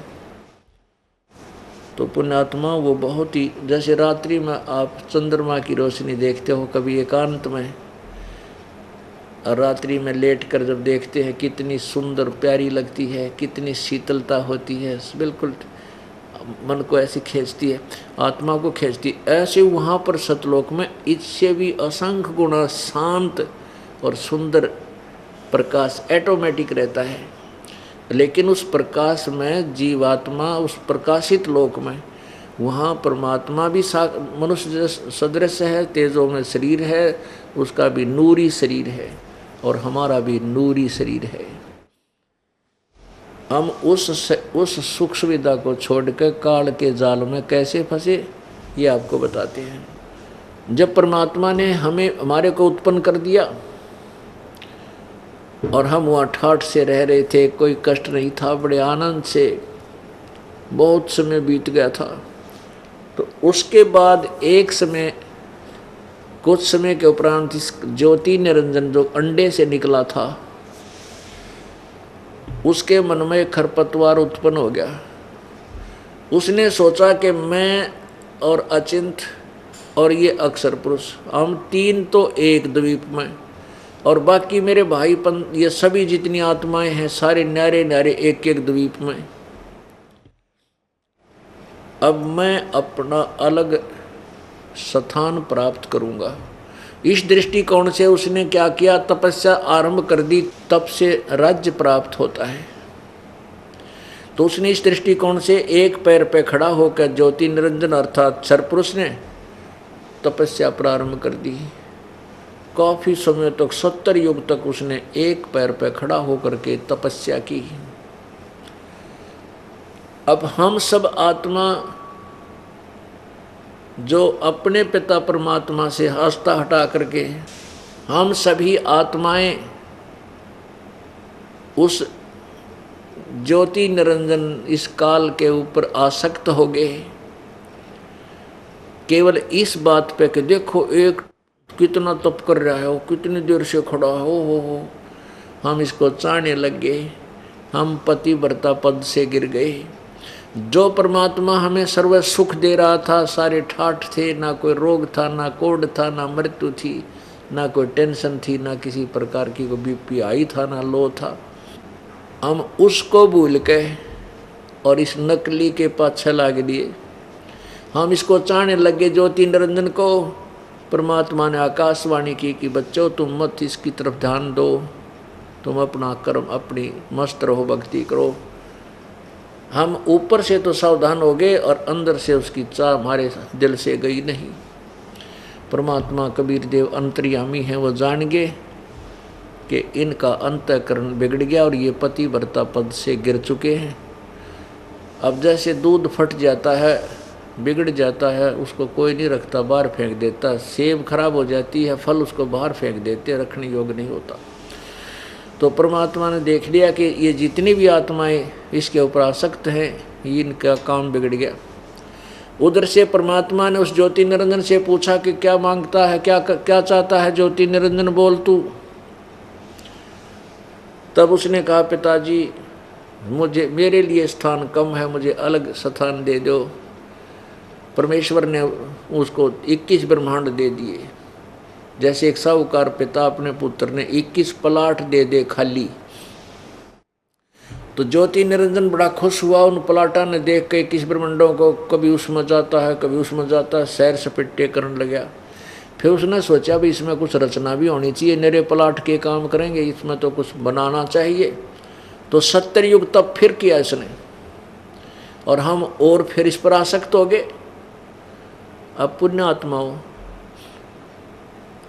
तो पुण्यात्मा वो बहुत ही, जैसे रात्रि में आप चंद्रमा की रोशनी देखते हो कभी एकांत में, और रात्रि में लेटकर जब देखते हैं कितनी सुंदर प्यारी लगती है, कितनी शीतलता होती है, बिल्कुल मन को ऐसी खींचती है, आत्मा को खींचती। ऐसे वहाँ पर सतलोक में इससे भी असंख्य गुना शांत और सुंदर प्रकाश ऑटोमेटिक रहता है। लेकिन उस प्रकाश में जीवात्मा, उस प्रकाशित लोक में वहाँ परमात्मा भी मनुष्य सदृश है, तेजों में शरीर है, उसका भी नूरी शरीर है, और हमारा भी नूरी शरीर है। हम उस सुख सुविधा को छोड़कर काल के जाल में कैसे फंसे, ये आपको बताते हैं। जब परमात्मा ने हमारे को उत्पन्न कर दिया और हम वहाँ ठाठ से रह रहे थे, कोई कष्ट नहीं था, बड़े आनंद से बहुत समय बीत गया था। तो उसके बाद एक समय, कुछ समय के उपरांत इस ज्योति निरंजन जो अंडे से निकला था, उसके मन में खरपतवार उत्पन्न हो गया। उसने सोचा कि मैं और अचिंत और ये अक्षर पुरुष, हम तीन तो एक द्वीप में, और बाकी मेरे भाईपन ये सभी जितनी आत्माएं हैं सारे न्यारे न्यारे एक एक द्वीप में। अब मैं अपना अलग स्थान प्राप्त करूंगा। इस दृष्टिकोण से उसने क्या किया, तपस्या आरंभ कर दी। तप से राज्य प्राप्त होता है। तो उसने इस दृष्टिकोण से एक पैर पे खड़ा होकर ज्योति निरंजन अर्थात अक्षर पुरुष ने तपस्या प्रारंभ कर दी। काफी समय तक 70 युग तक उसने एक पैर पे खड़ा होकर के तपस्या की। अब हम सब आत्मा जो अपने पिता परमात्मा से आस्था हटा करके, हम सभी आत्माएं उस ज्योति निरंजन इस काल के ऊपर आसक्त हो गए, केवल इस बात पे कि देखो एक कितना तप कर रहा है, वो कितनी देर से खड़ा हो। हम इसको चाहने लग गए, हम पतिव्रता पद से गिर गए। जो परमात्मा हमें सर्व सुख दे रहा था, सारे ठाठ थे, ना कोई रोग था, ना कोढ़ था, ना मृत्यु थी, ना कोई टेंशन थी, ना किसी प्रकार की कोई बीपी आई था, ना लो था। हम उसको भूल के और इस नकली के पाछे लाग दिए। हम इसको चाहने लगे ज्योति निरंजन को। परमात्मा ने आकाशवाणी की कि बच्चों तुम मत इसकी तरफ ध्यान दो, तुम अपना कर्म अपनी मस्त रहो, भक्ति करो। हम ऊपर से तो सावधान हो गए और अंदर से उसकी चाह हमारे दिल से गई नहीं। परमात्मा कबीर देव अंतर्यामी हैं, वो जान गए कि इनका अंतःकरण बिगड़ गया और ये पति व्रता पद से गिर चुके हैं। अब जैसे दूध फट जाता है, बिगड़ जाता है, उसको कोई नहीं रखता, बाहर फेंक देता। सेब खराब हो जाती है, फल उसको बाहर फेंक देते, रखने योग्य नहीं होता। तो परमात्मा ने देख लिया कि ये जितनी भी आत्माएं इसके ऊपर आसक्त हैं, इनका काम बिगड़ गया। उधर से परमात्मा ने उस ज्योति निरंजन से पूछा कि क्या मांगता है, क्या चाहता है ज्योति निरंजन, बोल तू। तब उसने कहा, पिताजी मुझे, मेरे लिए स्थान कम है, मुझे अलग स्थान दे दो। परमेश्वर ने उसको 21 ब्रह्मांड दे दिए। जैसे एक साहूकार पिता अपने पुत्र ने 21 प्लाट दे दे खाली। तो ज्योति निरंजन बड़ा खुश हुआ उन प्लाटा ने देख के 21 ब्रह्मांडों को। कभी उसमें जाता है, कभी उसमें जाता है, सैर सपेटे करने लगा। फिर उसने सोचा भी इसमें कुछ रचना भी होनी चाहिए, मेरे प्लाट के काम करेंगे, इसमें तो कुछ बनाना चाहिए। तो 70 युग तब फिर किया इसने, और हम और फिर इस पर आसक्त हो गए। अब पुण्य आत्माओं,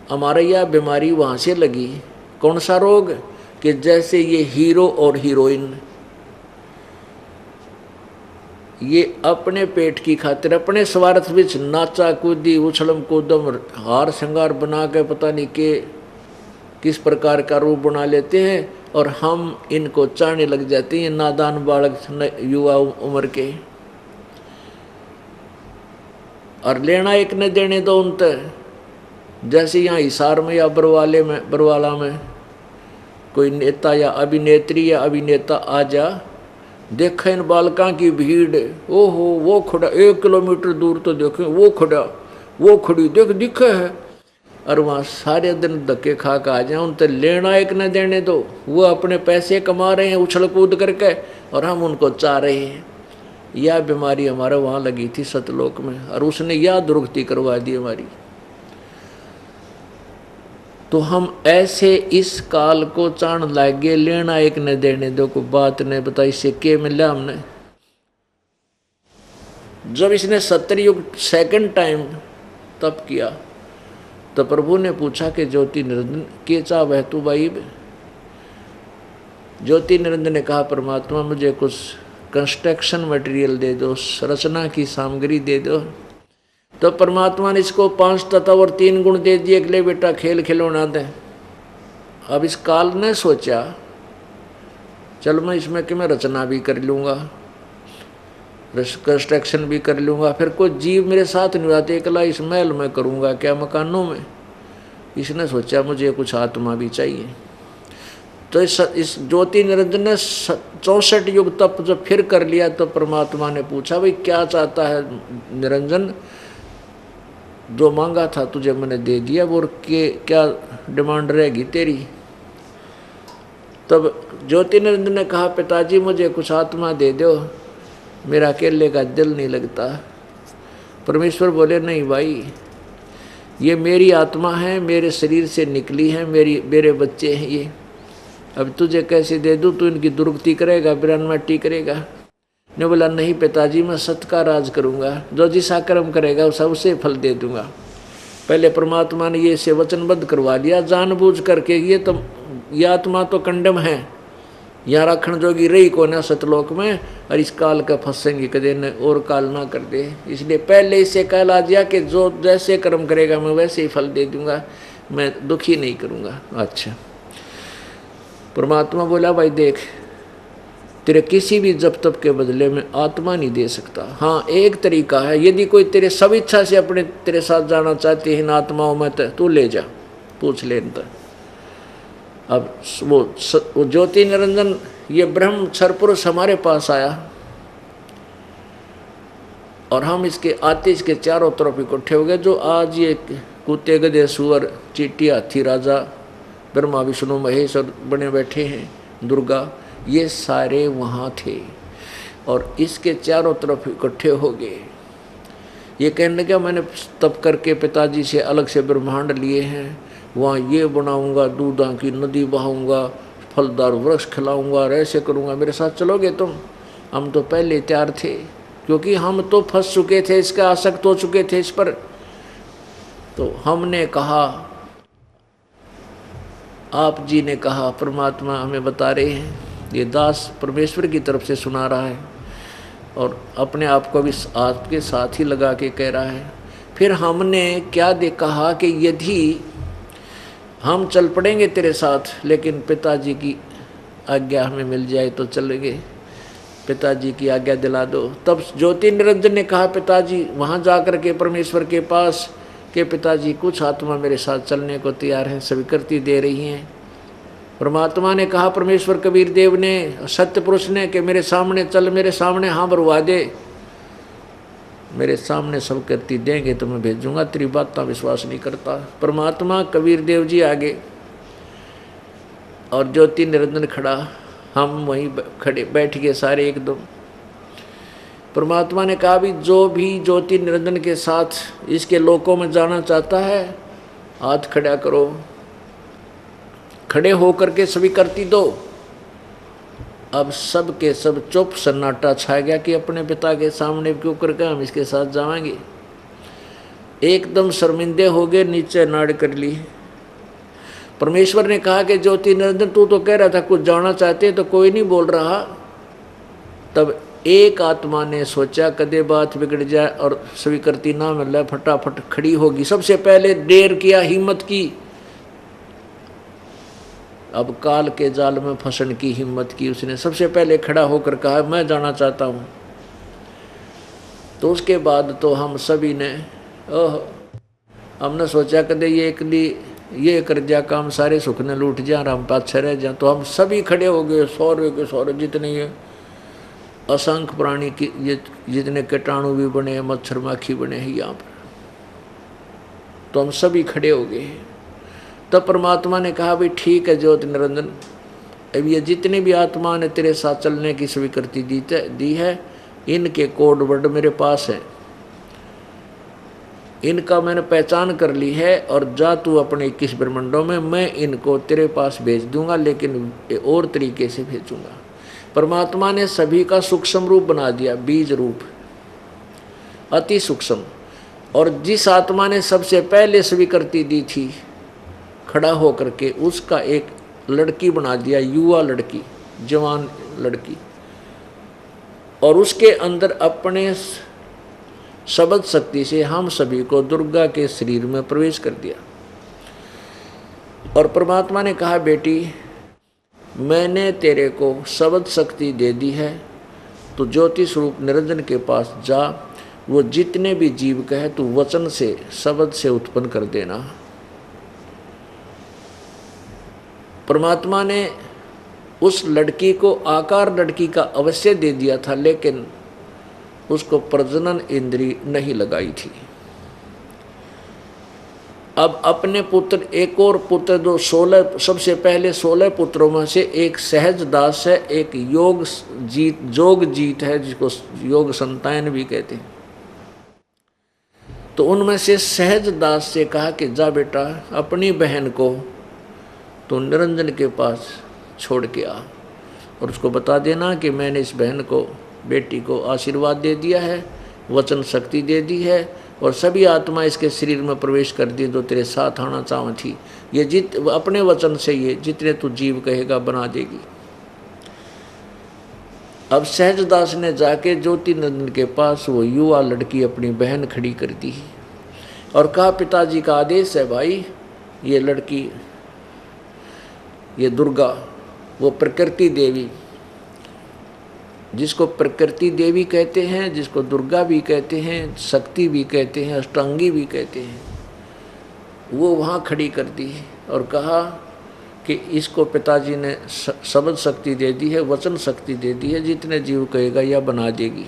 हमारा यह बीमारी वहाँ से लगी। कौन सा रोग? कि जैसे ये हीरो और हीरोइन, ये अपने पेट की खातिर, अपने स्वार्थ विच नाचा कूदी, उछलम कूदम, हार श्रृंगार बना के पता नहीं के किस प्रकार का रूप बना लेते हैं, और हम इनको चाहने लग जाते हैं, नादान बालक युवा उम्र के। और लेना एक न देने दो उन तक। जैसे यहाँ हिसार में या बरवाला में कोई नेता या अभिनेत्री या अभिनेता आ जा, देखा इन बालकों की भीड़, ओहो वो खड़ा, 1 किलोमीटर दूर तो देखें वो खड़ा, वो खड़ी देख दिखे है, और वहाँ सारे दिन धक्के खा के आ जाए, उन तक लेना एक न देने दो। वो अपने पैसे कमा रहे हैं उछल कूद करके, और हम उनको चाह रहे हैं। यह बीमारी हमारे वहाँ लगी थी सतलोक में, और उसने यह दुर्गति करवा दी हमारी। तो हम ऐसे इस काल को चाण लागे, लेना एक न देने दो को बात ने बताई। इससे के मिला हमने? जब इसने 70 युग सेकंड टाइम तप किया, तो प्रभु ने पूछा कि ज्योति निरंजन के चाह वह तू भाई? ज्योति निरंजन ने कहा, परमात्मा मुझे कुछ कंस्ट्रक्शन मटेरियल दे दो, रचना की सामग्री दे दो। तो परमात्मा ने इसको 5 तत्व और 3 गुण दे दिए, ले बेटा खेल खिलौना दे। अब इस काल ने सोचा, चल मैं इसमें कि मैं रचना भी कर लूँगा, कंस्ट्रक्शन भी कर लूँगा, फिर कोई जीव मेरे साथ नहीं आते, अकेला इस महल में करूँगा क्या, मकानों में। इसने सोचा मुझे कुछ आत्मा भी चाहिए। तो इस ज्योति निरंजन ने 64 युग तप जब फिर कर लिया, तो परमात्मा ने पूछा, भाई क्या चाहता है निरंजन? जो मांगा था तुझे मैंने दे दिया, वो क्या डिमांड रहेगी तेरी? तब ज्योति निरंजन ने कहा, पिताजी मुझे कुछ आत्मा दे दो, मेरा अकेले का दिल नहीं लगता। परमेश्वर बोले, नहीं भाई, ये मेरी आत्मा है, मेरे शरीर से निकली है, मेरे बच्चे हैं ये। अब तुझे कैसे दे दूँ? तू इनकी दुर्गति करेगा, बिरानमट्टी करेगा। ने बोला, नहीं पिताजी, मैं सत्य का राज करूँगा, जो जिसा कर्म करेगा उसे उसे फल दे दूँगा। पहले परमात्मा ने ये से वचनबद्ध करवा दिया जानबूझ करके। ये आत्मा तो कंडम है, यहाँ रखण जोगी रही को ना सतलोक में, और इस काल का फंसेंगे कदे न और काल ना कर दे। इसलिए पहले इसे कहला दिया कि जो जैसे कर्म करेगा मैं वैसे ही फल दे दूँगा, मैं दुखी नहीं करूँगा। अच्छा, परमात्मा बोला, भाई देख, तेरे किसी भी जप तप के बदले में आत्मा नहीं दे सकता। हाँ, एक तरीका है, यदि कोई तेरे सब इच्छा से अपने तेरे साथ जाना चाहती है इन आत्माओं में, तो तू ले जा, पूछ ले इनका। अब वो ज्योति निरंजन, ये ब्रह्म क्षर पुरुष हमारे पास आया, और हम इसके आते इसके चारों तरफ इकट्ठे हो गए। जो आज ये कुत्ते गधे सुअर चींटी हाथी राजा ब्रह्मा विष्णु महेश और बने बैठे हैं, दुर्गा, ये सारे वहाँ थे और इसके चारों तरफ इकट्ठे हो गए। ये कहने लगा, मैंने तप करके पिताजी से अलग से ब्रह्मांड लिए हैं, वहाँ ये बनाऊंगा, दूधा की नदी बहाऊंगा, फलदार वृक्ष खिलाऊंगा और ऐसे करूंगा, मेरे साथ चलोगे तुम? हम तो पहले तैयार थे, क्योंकि हम तो फंस चुके थे, इसका आसक्त हो चुके थे इस पर। तो हमने कहा, आप जी ने कहा, परमात्मा हमें बता रहे हैं, ये दास परमेश्वर की तरफ से सुना रहा है और अपने आप को भी आपके साथ ही लगा के कह रहा है। फिर हमने क्या कहा कि यदि हम चल पड़ेंगे तेरे साथ, लेकिन पिताजी की आज्ञा हमें मिल जाए तो चलेंगे, पिताजी की आज्ञा दिला दो। तब ज्योति निरंजन ने कहा, पिताजी वहाँ जा कर के परमेश्वर के पास कि पिताजी कुछ आत्मा मेरे साथ चलने को तैयार है, स्वीकृति दे रही हैं। परमात्मा ने कहा, परमेश्वर कबीर देव ने, सत्य पुरुष ने, कि मेरे सामने चल, मेरे सामने हाँ भरवा दे, मेरे सामने सब करती देंगे तो मैं भेजूंगा, तेरी बात का विश्वास नहीं करता। परमात्मा कबीर देव जी आगे और ज्योति निरंजन खड़ा, हम वहीं खड़े बैठ गए सारे एकदम। परमात्मा ने कहा, भी जो भी ज्योति निरंजन के साथ इसके लोकों में जाना चाहता है, हाथ खड़ा करो। खड़े होकर के सभी करती दो। अब सब के सब चुप सन्नाटा छा गया कि अपने पिता के सामने क्यों करके हम इसके साथ जाएंगे। एकदम शर्मिंदे हो गए, नीचे नाड़ कर ली। परमेश्वर ने कहा कि ज्योति निरंजन, तू तो कह रहा था कुछ जाना चाहते, तो कोई नहीं बोल रहा। तब एक आत्मा ने सोचा कदे बात बिगड़ जाए और स्वीकृति ना मिले, फटाफट खड़ी होगी। सबसे पहले देर किया, हिम्मत की। अब काल के जाल में फंसने की हिम्मत की उसने। सबसे पहले खड़ा होकर कहा, मैं जाना चाहता हूँ। तो उसके बाद तो हम सभी ने हमने सोचा कदे ये एकली ये कर जा काम, सारे सुख ने लूट जा, हम पाछे रह जा। तो हम सभी खड़े हो गए, सौरे के सौरे जितने ये असंख्य प्राणी की, ये जितने कीटाणु भी बने हैं, मच्छर माखी बने हैं यहाँ पर, तो हम सभी खड़े हो गए। तब परमात्मा ने कहा, भाई ठीक है ज्योति निरंजन, अब ये जितने भी आत्मा ने तेरे साथ चलने की स्वीकृति दी है, इनके कोड वर्ड मेरे पास है, इनका मैंने पहचान कर ली है। और जा तू अपने 21 ब्रह्मंडों में, मैं इनको तेरे पास भेज दूंगा, लेकिन और तरीके से भेजूंगा। परमात्मा ने सभी का सूक्ष्म रूप बना दिया, बीज रूप, अति सूक्ष्म। और जिस आत्मा ने सबसे पहले स्वीकृति दी थी खड़ा होकर के, उसका एक लड़की बना दिया, युवा लड़की, जवान लड़की। और उसके अंदर अपने शब्द शक्ति से हम सभी को दुर्गा के शरीर में प्रवेश कर दिया। और परमात्मा ने कहा, बेटी मैंने तेरे को शब्द शक्ति दे दी है, तो ज्योति स्वरूप निरंजन के पास जा, वो जितने भी जीव कहे तू वचन से, शब्द से उत्पन्न कर देना। परमात्मा ने उस लड़की को आकार लड़की का अवश्य दे दिया था, लेकिन उसको प्रजनन इंद्री नहीं लगाई थी। अब अपने पुत्र, एक और पुत्र, जो 16 सबसे पहले 16 पुत्रों में से एक सहज दास है, एक जोग जीत है, जिसको योग संतान भी कहते हैं। तो उनमें से सहज दास से कहा कि जा बेटा अपनी बहन को तो निरंजन के पास छोड़ के आ, और उसको बता देना कि मैंने इस बहन को, बेटी को आशीर्वाद दे दिया है, वचन शक्ति दे दी है, और सभी आत्मा इसके शरीर में प्रवेश कर दी जो तेरे साथ आना चाह थी। ये अपने वचन से ये जितने तू जीव कहेगा बना देगी। अब सहजदास ने जाके ज्योति नंदन के पास वो युवा लड़की अपनी बहन खड़ी कर दी और कहा, पिताजी का आदेश है भाई, ये लड़की, ये दुर्गा, वो प्रकृति देवी, जिसको प्रकृति देवी कहते हैं, जिसको दुर्गा भी कहते हैं, शक्ति भी कहते हैं, अष्टांगी भी कहते हैं, वो वहाँ खड़ी कर दी और कहा कि इसको पिताजी ने शब्द शक्ति दे दी है, वचन शक्ति दे दी है, जितने जीव कहेगा या बना देगी,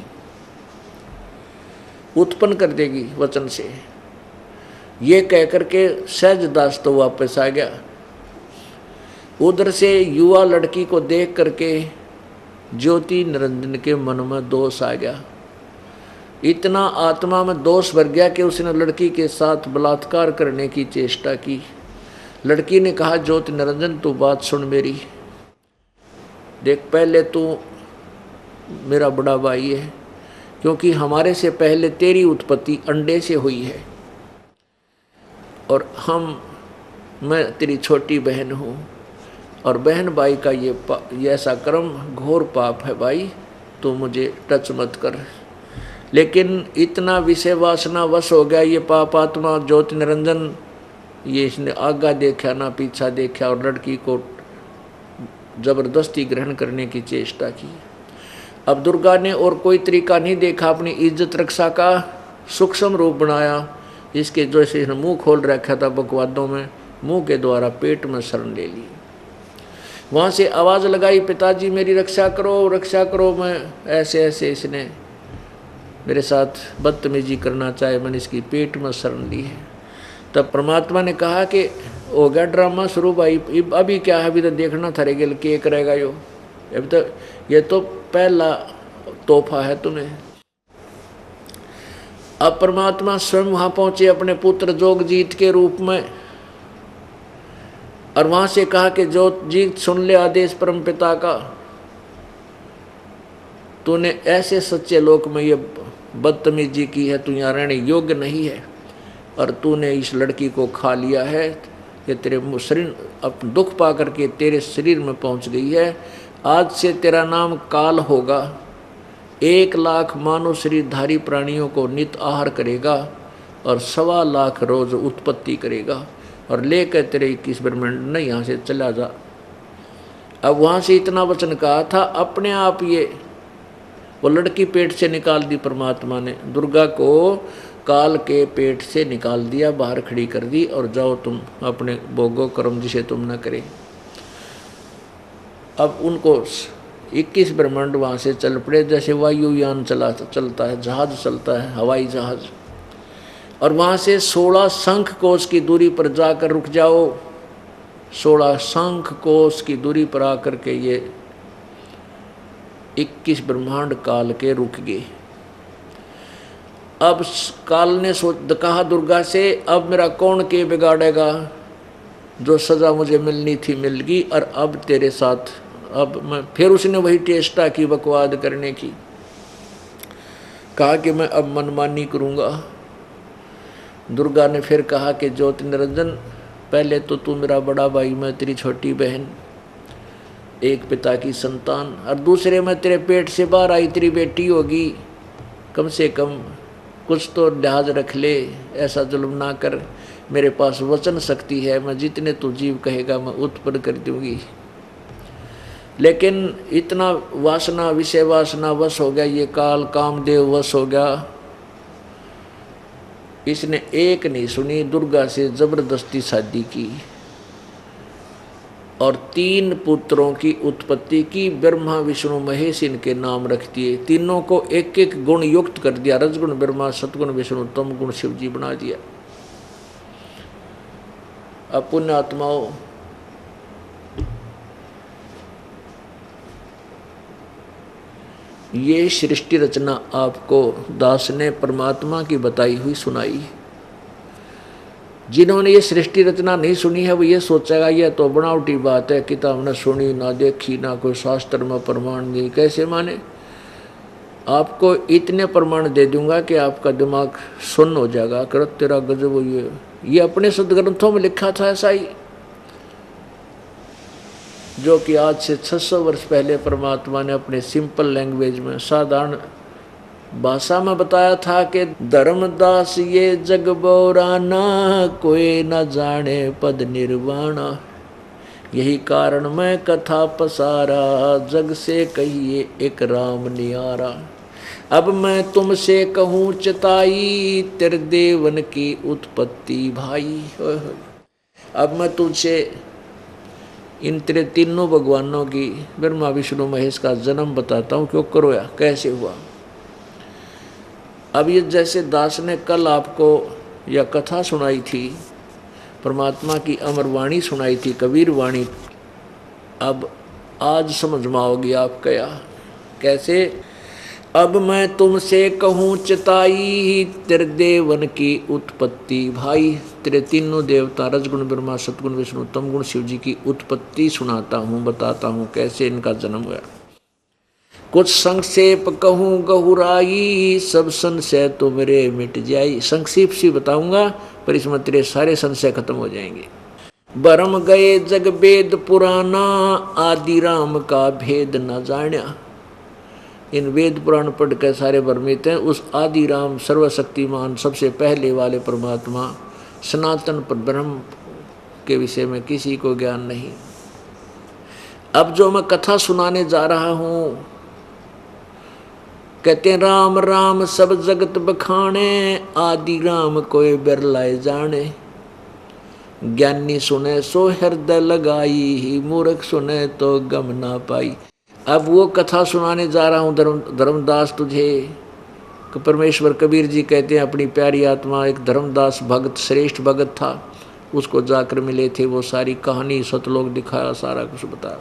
उत्पन्न कर देगी वचन से। ये कह करके सहजदास तो वापस आ गया। उधर से युवा लड़की को देख करके ज्योति निरंजन के मन में दोष आ गया। इतना आत्मा में दोष भर गया कि उसने लड़की के साथ बलात्कार करने की चेष्टा की। लड़की ने कहा, ज्योति निरंजन तू बात सुन मेरी, देख पहले तू मेरा बड़ा भाई है, क्योंकि हमारे से पहले तेरी उत्पत्ति अंडे से हुई है, और मैं तेरी छोटी बहन हूँ, और बहन भाई का ये ऐसा कर्म घोर पाप है भाई, तो मुझे टच मत कर। लेकिन इतना विषय वासना वश हो गया ये पापात्मा ज्योति निरंजन, ये इसने आगा देखा ना पीछा देखा, और लड़की को जबरदस्ती ग्रहण करने की चेष्टा की। अब दुर्गा ने और कोई तरीका नहीं देखा, अपनी इज्जत रक्षा का सूक्ष्म रूप बनाया। इसके जैसे इसने मुंह खोल रखा था बकवादों में, मुंह के द्वारा पेट में शरण ले ली। वहाँ से आवाज़ लगाई, पिताजी मेरी रक्षा करो रक्षा करो। मैं ऐसे ऐसे इसने मेरे साथ बदतमीजी करना चाहे, मैंने इसकी पेट में शरण ली है। तब परमात्मा ने कहा कि हो गया ड्रामा शुरू भाई, अभी क्या है, अभी तो देखना थरेगल के करेगा यो, अभी तो ये तो पहला तोहफा है तुम्हें। अब परमात्मा स्वयं वहां पहुंचे अपने पुत्र जोगजीत के रूप में, और वहां से कहा कि जोगजीत सुन ले आदेश परम पिता का, तूने ऐसे सच्चे लोक में ये बदतमीजी की है, तू यहाँ रहने योग्य नहीं है, और तूने इस लड़की को खा लिया है, ये तेरे शरीर अब दुख पा करके तेरे शरीर में पहुंच गई है। आज से तेरा नाम काल होगा, 1 लाख मानव शरीरधारी प्राणियों को नित आहार करेगा, और 1.25 लाख रोज उत्पत्ति करेगा, और लेकर तेरे 21 ब्रह्मांड ने यहाँ से चला जा। अब वहाँ से इतना वचन कहा था, अपने आप ये वो लड़की पेट से निकाल दी परमात्मा ने, दुर्गा को काल के पेट से निकाल दिया, बाहर खड़ी कर दी, और जाओ तुम अपने भोगो कर्म जिसे तुम न करे। अब उनको 21 ब्रह्मांड वहाँ से चल पड़े, जैसे वायुयान चलता है, जहाज चलता है, हवाई जहाज। और वहाँ से 16 शंख कोश की दूरी पर जाकर रुक जाओ। 16 शंख कोश की दूरी पर आकर के ये 21 ब्रह्मांड काल के रुक गए। अब काल ने कहा दुर्गा से, अब मेरा कौन के बिगाड़ेगा, जो सज़ा मुझे मिलनी थी मिल गई, और अब तेरे साथ अब मैं। फिर उसने वही चेष्टा की बकवाद करने की, कहा कि मैं अब मनमानी करूँगा। दुर्गा ने फिर कहा कि ज्योति निरंजन, पहले तो तू मेरा बड़ा भाई, मैं तेरी छोटी बहन, एक पिता की संतान, और दूसरे में तेरे पेट से बाहर आई तेरी बेटी होगी, कम से कम कुछ तो लिहाज रख ले, ऐसा जुल्म ना कर। मेरे पास वचन शक्ति है, मैं जितने तू जीव कहेगा मैं उत्पन्न कर दूंगी। लेकिन इतना वासना विषय वासना वश हो गया ये काल, कामदेव वश हो गया, इसने एक नहीं सुनी, दुर्गा से जबरदस्ती शादी की, और 3 पुत्रों की उत्पत्ति की। ब्रह्मा विष्णु महेश इनके नाम रख दिए, तीनों को एक एक गुण युक्त कर दिया, रजगुण ब्रह्मा, सतगुण विष्णु, तम गुण शिव जी बना दिया। अब पुण्य आत्माओं, ये सृष्टि रचना आपको दास ने परमात्मा की बताई हुई सुनाई। जिन्होंने ये सृष्टि रचना नहीं सुनी है वो ये सोचेगा यह तो बनावटी बात है, किताब न सुनी ना देखी, ना कोई शास्त्र में प्रमाण नहीं, कैसे माने। आपको इतने प्रमाण दे दूंगा कि आपका दिमाग सुन्न हो जाएगा, कर तेरा गजब। ये अपने सदग्रंथों में लिखा था ऐसा ही, जो कि आज से 600 वर्ष पहले परमात्मा ने अपने सिंपल लैंग्वेज में, साधारण भाषा में बताया था कि धर्मदास ये जग बोराना, कोई न जाने पद निर्वाणा, यही कारण मैं कथा पसारा, जग से कहिए एक राम नियारा। अब मैं तुमसे कहूँ चिताई, तेरे देवन की उत्पत्ति भाई। अब मैं तुझसे इन तेरे तीनों भगवानों की, ब्रह्मा विष्णु महेश का जन्म बताता हूँ, क्यों करो या कैसे हुआ। अब ये जैसे दास ने कल आपको यह कथा सुनाई थी, परमात्मा की अमर वाणी सुनाई थी, कबीर वाणी, अब आज समझ में आओगी आप क्या कैसे। अब मैं तुमसे कहूँ चिताई तेरे देवन की उत्पत्ति। भाई तेरे तीनों देवता रजगुण ब्रह्मा सतगुण विष्णु तमगुण शिव जी की उत्पत्ति सुनाता हूँ, बताता हूँ कैसे इनका जन्म हुआ। कुछ संक्षेप कहूँ गहुराई सब संशय तो मेरे मिट जाई। संक्षेप से बताऊंगा पर इसमें तेरे सारे संशय खत्म हो जाएंगे। बरम गए जग वेद पुराना आदि राम का भेद न जान्या। इन वेद पुराण पढ़ कर सारे भ्रमित हैं। उस आदि राम सर्वशक्तिमान सबसे पहले वाले परमात्मा सनातन पर ब्रह्म के विषय में किसी को ज्ञान नहीं। अब जो मैं कथा सुनाने जा रहा हूँ, कहते हैं राम राम सब जगत बखाने आदि राम कोई बिरलाए जाने। ज्ञानी सुने सो हृदय लगाई मूर्ख सुने तो गम ना पाई। अब वो कथा सुनाने जा रहा हूँ धर्मदास तुझे। परमेश्वर कबीर जी कहते हैं अपनी प्यारी आत्मा एक धर्मदास भगत श्रेष्ठ भगत था, उसको जाकर मिले थे, वो सारी कहानी सतलोक दिखाया, सारा कुछ बताया।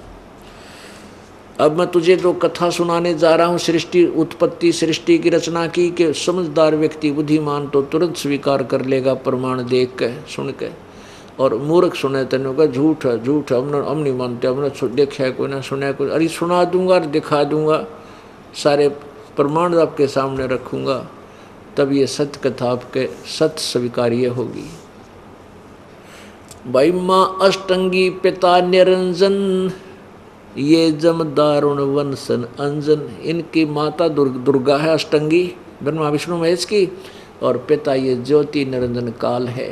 अब मैं तुझे जो कथा सुनाने जा रहा हूँ सृष्टि उत्पत्ति सृष्टि की रचना की, कि समझदार व्यक्ति बुद्धिमान तो तुरंत स्वीकार कर लेगा प्रमाण देख के सुन के, और मूर्ख सुने तेनों का झूठ है झूठ है, हम नहीं मानते, हमने देखा है कोई ना सुना है कोई। अरे सुना दूंगा और दिखा दूंगा, सारे प्रमाण आपके सामने रखूंगा, तब ये सत्य कथा आपके सत्य स्वीकार्य होगी। भाई माँ अष्टंगी पिता निरंजन ये जम दारुण वंशन अंजन। इनकी माता दुर्गा है अष्टंगी ब्रह्मा विष्णु महेश की, और पिता ये ज्योति निरंजन काल है।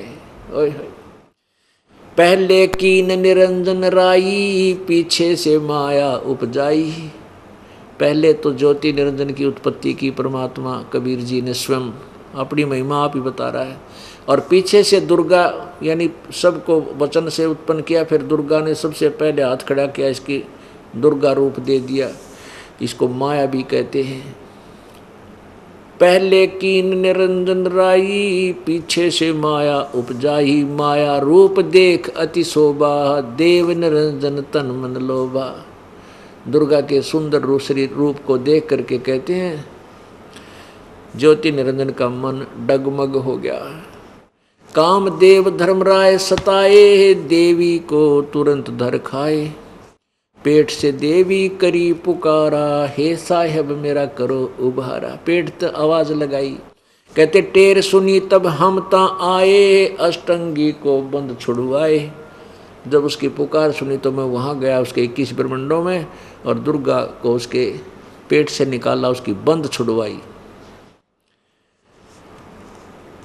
ओए पहले कीन निरंजन राई पीछे से माया उपजाई। पहले तो ज्योति निरंजन की उत्पत्ति की परमात्मा कबीर जी ने स्वयं, अपनी महिमा आप ही बता रहा है, और पीछे से दुर्गा यानी सबको वचन से उत्पन्न किया। फिर दुर्गा ने सबसे पहले हाथ खड़ा किया, इसकी दुर्गा रूप दे दिया, इसको माया भी कहते हैं। पहले कीन निरंजन राई पीछे से माया उपजाई। माया रूप देख अति शोभा देव निरंजन तन मन लोभा। दुर्गा के सुंदर रूप को देख करके कहते हैं ज्योति निरंजन का मन डगमग हो गया। कामदेव धर्मराय सताए देवी को तुरंत धर खाए। पेट से देवी करी पुकारा हे साहेब मेरा करो उबारा। पेट तक आवाज लगाई, कहते टेर सुनी तब हम ता आए अष्टंगी को बंद छुड़वाए। जब उसकी पुकार सुनी तो मैं वहाँ गया उसके 21 ब्रह्मंडों में, और दुर्गा को उसके पेट से निकाला, उसकी बंद छुड़वाई।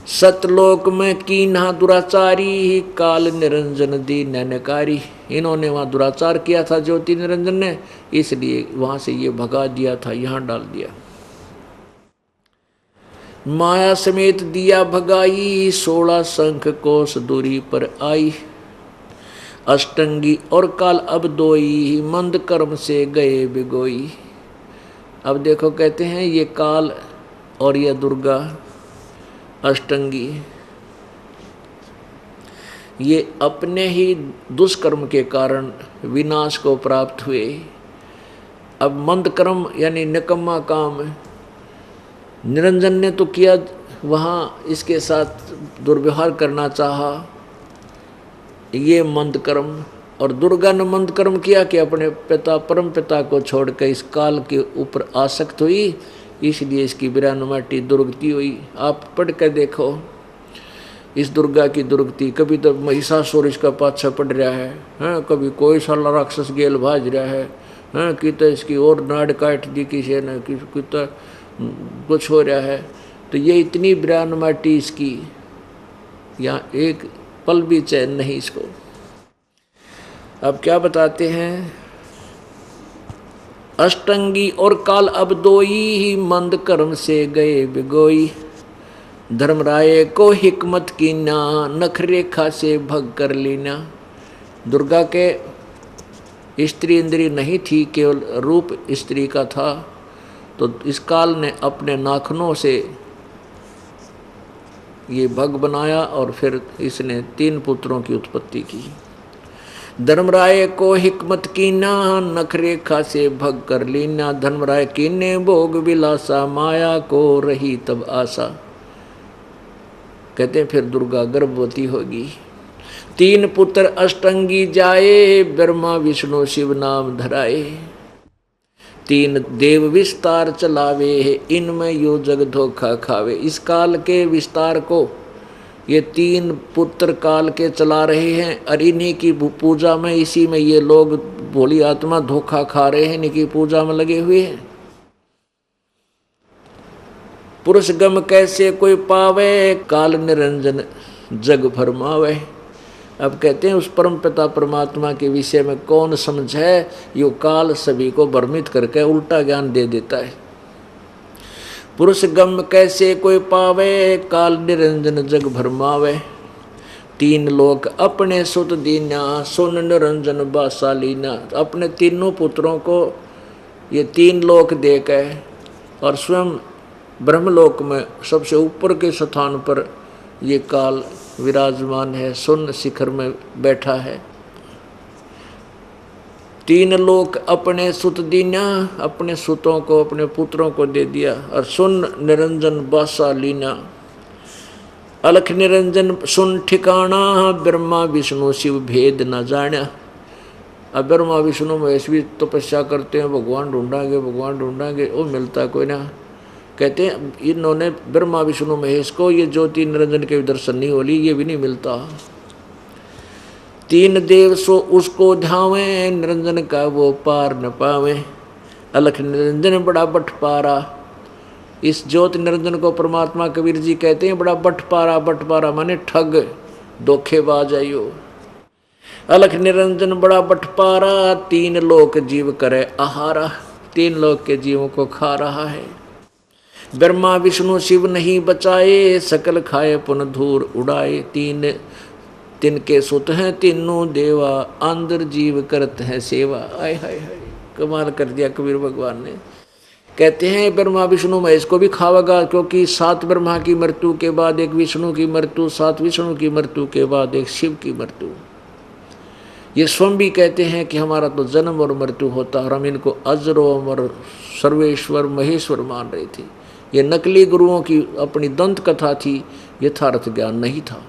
सतलोक में कीन्हा दुराचारी काल निरंजन दी नैनकारी। इन्होंने वहाँ दुराचार किया था ज्योति निरंजन ने, इसलिए वहाँ से ये भगा दिया था, यहाँ डाल दिया। माया समेत दिया भगाई 16 शंख कोस दूरी पर आई। अष्टंगी और काल अब दोई मंद कर्म से गए बिगोई। अब देखो कहते हैं ये काल और ये दुर्गा अष्टंगी ये अपने ही दुष्कर्म के कारण विनाश को प्राप्त हुए। अब मंद कर्म यानी निकम्मा काम निरंजन ने तो किया, वहाँ इसके साथ दुर्व्यवहार करना चाहा, ये मंद कर्म। और दुर्गा ने मंद कर्म किया कि अपने पिता परम पिता को छोड़कर इस काल के ऊपर आसक्त हुई, इसलिए इसकी विरानुमाटी दुर्गति हुई। आप पढ़ कर देखो इस दुर्गा की दुर्गति। कभी तो महिषासुर इसका पाछा पड़ रहा है, कभी कोई साला राक्षस गेल भाज रहा है, कि तो इसकी और नाड़ काट दी किसी ने, कि तो कुछ हो रहा है। तो ये इतनी विरानुमाटी इसकी, यहाँ एक पल भी चैन नहीं इसको। अब क्या बताते हैं, अष्टंगी और काल अब दोई मंद कर्म से गए बिगोई। धर्मराय को हिकमत की ना नख रेखा से भग कर लेना। दुर्गा के स्त्री इंद्री नहीं थी, केवल रूप स्त्री का था, तो इस काल ने अपने नाखनों से ये भग बनाया और फिर इसने 3 पुत्रों की उत्पत्ति की। धर्मराय को हिकमत कीना, नखरेखा से भग कर लीना। धर्मराय कीने भोग विलासा, माया को रही तब आशा। कहते हैं फिर दुर्गा गर्भवती होगी। 3 पुत्र अष्टंगी जाए, ब्रह्मा विष्णु शिव नाम धराए। 3 देव विस्तार चलावे, इनमें यो जग धोखा खावे। इस काल के विस्तार को ये 3 पुत्र काल के चला रहे हैं, और इन्हीं की पूजा में, इसी में ये लोग भोली आत्मा धोखा खा रहे हैं, इन्हीं की पूजा में लगे हुए हैं। पुरुष गम कैसे कोई पावे, काल निरंजन जग फरमावे। अब कहते हैं उस परम पिता परमात्मा के विषय में कौन समझे, यो काल सभी को भ्रमित करके उल्टा ज्ञान दे देता है। पुरुष गम कैसे कोई पावे, काल निरंजन जग भरमावे। 3 लोक अपने सुत दीना, सुन निरंजन बासा लीना। अपने तीनों पुत्रों को ये 3 लोक देकर, और स्वयं ब्रह्मलोक में सबसे ऊपर के स्थान पर ये काल विराजमान है, सुन शिखर में बैठा है। 3 लोक अपने सुत दीना, अपने सुतों को, अपने पुत्रों को दे दिया। और सुन निरंजन बासा लीना, अलख निरंजन सुन ठिकाना। ब्रह्मा विष्णु शिव भेद न जाना। अब ब्रह्मा विष्णु महेश भी तपस्या करते हैं, भगवान ढूंढांगे भगवान ढूंढांगे, वो मिलता कोई ना। कहते हैं इन्होंने ब्रह्मा विष्णु महेश को ये ज्योति निरंजन के दर्शन नहीं होली, ये भी नहीं मिलता। 3 देव सो उसको ध्यावे, निरंजन का वो पार न पावे। अलख निरंजन बड़ा बटपारा। इस ज्योति निरंजन को परमात्मा कबीर जी कहते हैं बड़ा बटपारा। बटपारा माने ठग, धोखेबाज आयो। अलख निरंजन बड़ा बटपारा, 3 लोक जीव करे आहारा। 3 लोक के जीवों को खा रहा है। ब्रह्मा विष्णु शिव नहीं बचाए, सकल खाए पुन धूर उड़ाए। 3 तिनके सुत हैं तीनों देवा, अंदर जीव करत हैं सेवा। आय हाय हाय, कमाल कर दिया कबीर भगवान ने। कहते हैं ब्रह्मा विष्णु महेश को भी खावेगा, क्योंकि 7 ब्रह्मा की मृत्यु के बाद एक विष्णु की मृत्यु, 7 विष्णु की मृत्यु के बाद एक शिव की मृत्यु। ये स्वयं भी कहते हैं कि हमारा तो जन्म और मृत्यु होता, और हम इनको अजरो अमर सर्वेश्वर महेश्वर मान रहे थे। ये नकली गुरुओं की अपनी दंत कथा थी, यथार्थ ज्ञान नहीं था।